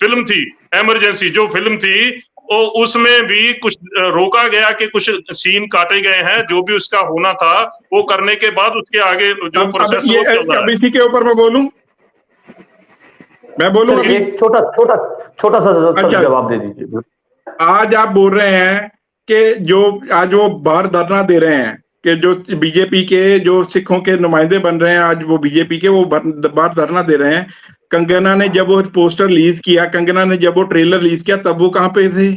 फिल्म थी, इमरजेंसी जो फिल्म थी, वो उसमें भी कुछ रोका गया कि कुछ सीन काटे गए हैं। जो भी उसका होना था वो करने के बाद उसके आगे जो प्रोसेस वो चल रहा है। अब इसी के ऊपर मैं बोलूं चलिए अभी? एक छोटा सा अच्छा, जवाब दे दीजिए। आज आप बोल रहे हैं कि जो आज वो बाहर धरना दे रहे हैं कि जो बीजेपी के जो सिखों के नुमाइंदे बन रहे हैं, आज वो बीजेपी के वो बाहर धरना दे रहे हैं। कंगना ने जब वो पोस्टर रिलीज किया, कंगना ने जब वो ट्रेलर रिलीज किया, तब वो कहाँ पे थे?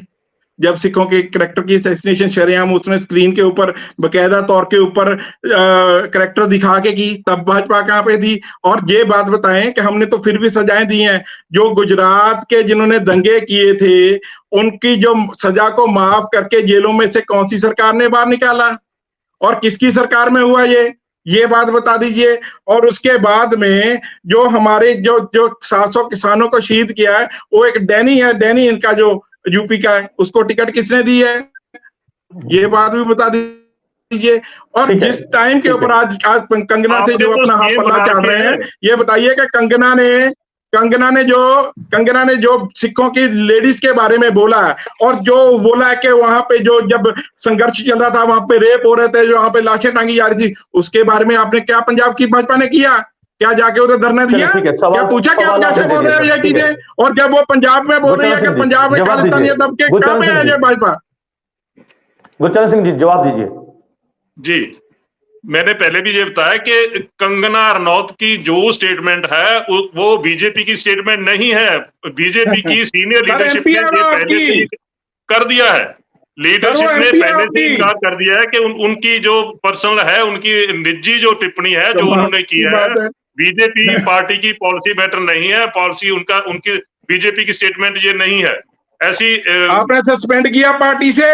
जब सिखों के करेक्टर की असैसिनेशन शरेआम उसने स्क्रीन के ऊपर बकायदा तौर के ऊपर करेक्टर दिखा के की, तब भाजपा कहाँ पे थी? और ये बात बताएं कि हमने तो फिर भी सजाएं दी हैं। जो गुजरात के जिन्होंने दंगे किए थे, उनकी जो सजा को माफ करके जेलों में से कौन सी सरकार ने बाहर निकाला और किसकी सरकार में हुआ ये बात बता दीजिए। और उसके बाद में जो हमारे जो 700 किसानों को शहीद किया है, वो एक डैनी है, डैनी इनका जो यूपी का है, उसको टिकट किसने दी है? ये बात भी बता दीजिए। और जिस टाइम के ऊपर आज कंगना से जो अपना हाथ पल्ला चाट रहे हैं, ये बताइए कि कंगना ने जो सिखों की लेडीज के बारे में बोला है, और जो बोला है कि वहां पे जो जब संघर्ष चल रहा था वहां पे रेप हो रहे थे, जो वहां पे लाशें टांगी जा रही थी, उसके बारे में आपने क्या पंजाब की भाजपा ने किया? क्या जाके उधर धरना दिया? क्या पूछा कि आप कैसे बोल रहे हो ये चीजें? और जब वो पंजाब में बोल रही है कि पंजाब में खालिस्तानी दबके, कहाँ पे है ये भाजपा? गुरचरण सिंह जी जवाब दीजिए। जी, मैंने पहले भी ये बताया कि कंगना रनौत की जो स्टेटमेंट है वो बीजेपी की स्टेटमेंट नहीं है। बीजेपी की सीनियर लीडरशिप ने ये पहले से ही कर दिया है। लीडरशिप ने पहले से इनकार कर दिया है कि उनकी जो पर्सनल है, उनकी निजी जो टिप्पणी है जो उन्होंने की है, बीजेपी पार्टी की पॉलिसी मैटर नहीं है। पॉलिसी उनकी बीजेपी की स्टेटमेंट ये नहीं है। ऐसी आपने सस्पेंड किया पार्टी से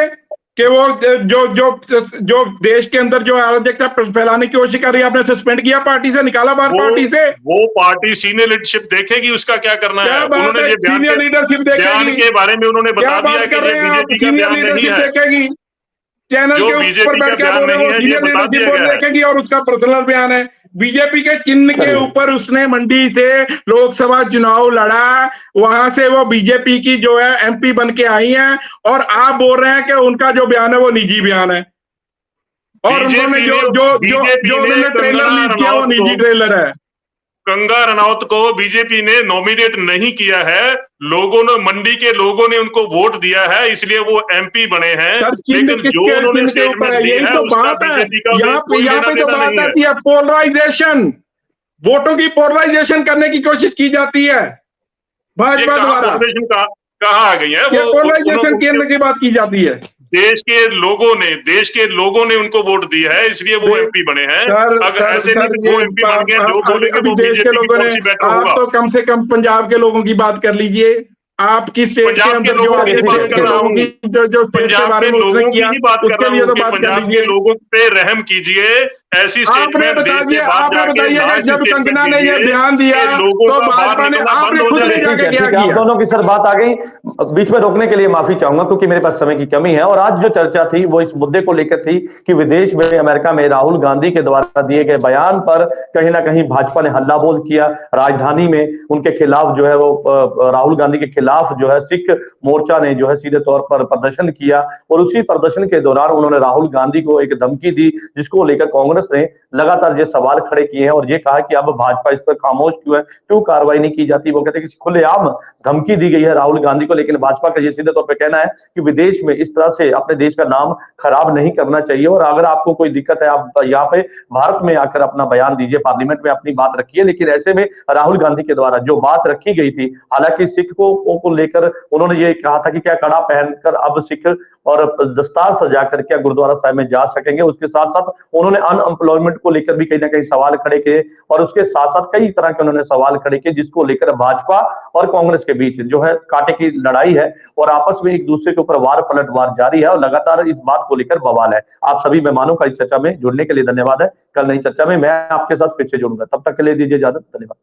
कि वो जो देश के अंदर जो अराजकता फैलाने की कोशिश कर रही है, आपने सस्पेंड किया पार्टी से, निकाला बाहर पार्टी से? वो पार्टी सीनियर लीडरशिप देखेगी उसका क्या करना है। उन्होंने ये सीनियर लीडरशिप बयान के बारे में उन्होंने बता दिया है कि ये बीजेपी का बयान नहीं है। देखेगी, चैनल के ऊपर बैठ के बोल रहे हो सीनियर लीडरशिप देखेगी और उसका पर्सनल बयान है। बीजेपी के चिन्ह के ऊपर उसने मंडी से लोकसभा चुनाव लड़ा, वहां से वो बीजेपी की जो है एमपी बन के आई हैं, और आप बोल रहे हैं कि उनका जो बयान है वो निजी बयान है, और उन्होंने जो उन्होंने ट्रेलर लीक किया वो निजी ट्रेलर है। कंगना रनौत को बीजेपी ने नॉमिनेट नहीं किया है, लोगों ने, मंडी के लोगों ने उनको वोट दिया है, इसलिए वो एमपी बने हैं। लेकिन जो उन्होंने स्टेटमेंट दी है उसका बीजेपी का यहाँ पे तो बात आती है पोलराइजेशन, वोटों की पोलराइजेशन करने की कोशिश की जाती है भाजपा द्वारा। कहाँ आ गई है वो पोलराइजेशन करने की बात की जाती है। देश के लोगों ने उनको वोट दिया है, इसलिए वो एमपी बने हैं। अगर ऐसे नहीं वो एमपी बन गए, जो बोलेंगे वो देश के लोगों ने, आप तो कम से कम पंजाब के लोगों की बात कर लीजिए, आपकी स्टेट के अंदर जो पंजाब के लोगों की बात कर रहा हूँ, पंजाब के लोगों पे रहम कीजिए। ऐसी स्टेटमेंट जब कंगना ने ये बयान दिया तो भाजपा ने, आपने खुद ने जाके क्या किया? आप दोनों की सर बात आ गई, बीच में रोकने के लिए माफी चाहूंगा क्योंकि मेरे पास समय की कमी है। और आज जो चर्चा थी वो इस मुद्दे को लेकर थी कि विदेश में, अमेरिका में राहुल गांधी के द्वारा दिए गए बयान पर कहीं ना कहीं भाजपा ने हल्ला बोल किया। राजधानी में उनके खिलाफ जो है वो राहुल गांधी के खिलाफ जो है सिख मोर्चा ने जो है सीधे तौर पर प्रदर्शन किया, और उसी प्रदर्शन के दौरान उन्होंने राहुल गांधी को एक धमकी दी, जिसको लेकर कांग्रेस ने लगातार ये सवाल खड़े किए हैं और ये कहा कि अब भाजपा इस पर खामोश क्यों है, क्यों कार्रवाई नहीं की जाती। वो कहते हैं कि खुलेआम धमकी दी गई है राहुल गांधी को, लेकिन भाजपा का ये सीधे तौर पर कहना है कि विदेश में इस तरह से अपने देश का नाम खराब नहीं करना चाहिए, और अगर आपको कोई दिक्कत है आप यहाँ पे भारत में आकर अपना बयान दीजिए, पार्लियामेंट में अपनी बात रखिए। लेकिन ऐसे में राहुल गांधी के द्वारा जो बात रखी गई थी, हालांकि सिखों को लेकर उन्होंने ये कहा था कि क्या कड़ा पहनकर अब सिख और दस्तार सजाकर क्या गुरुद्वारा साहिब में जा सकेंगे। उसके साथ साथ उन्होंने अनएम्प्लॉयमेंट को लेकर भी कहीं ना कहीं सवाल खड़े किए, और उसके साथ साथ कई तरह के उन्होंने सवाल खड़े किए, जिसको लेकर भाजपा और कांग्रेस के बीच जो है कांटे की लड़ाई है, और आपस में एक दूसरे के ऊपर वार पलटवार जारी है, और लगातार इस बात को लेकर बवाल है। आप सभी मेहमानों का इस चर्चा में जुड़ने के लिए धन्यवाद है। कल नई चर्चा में मैं आपके साथ फिर से जुड़ूंगा, तब तक के लिए दीजिए इजाजत। धन्यवाद।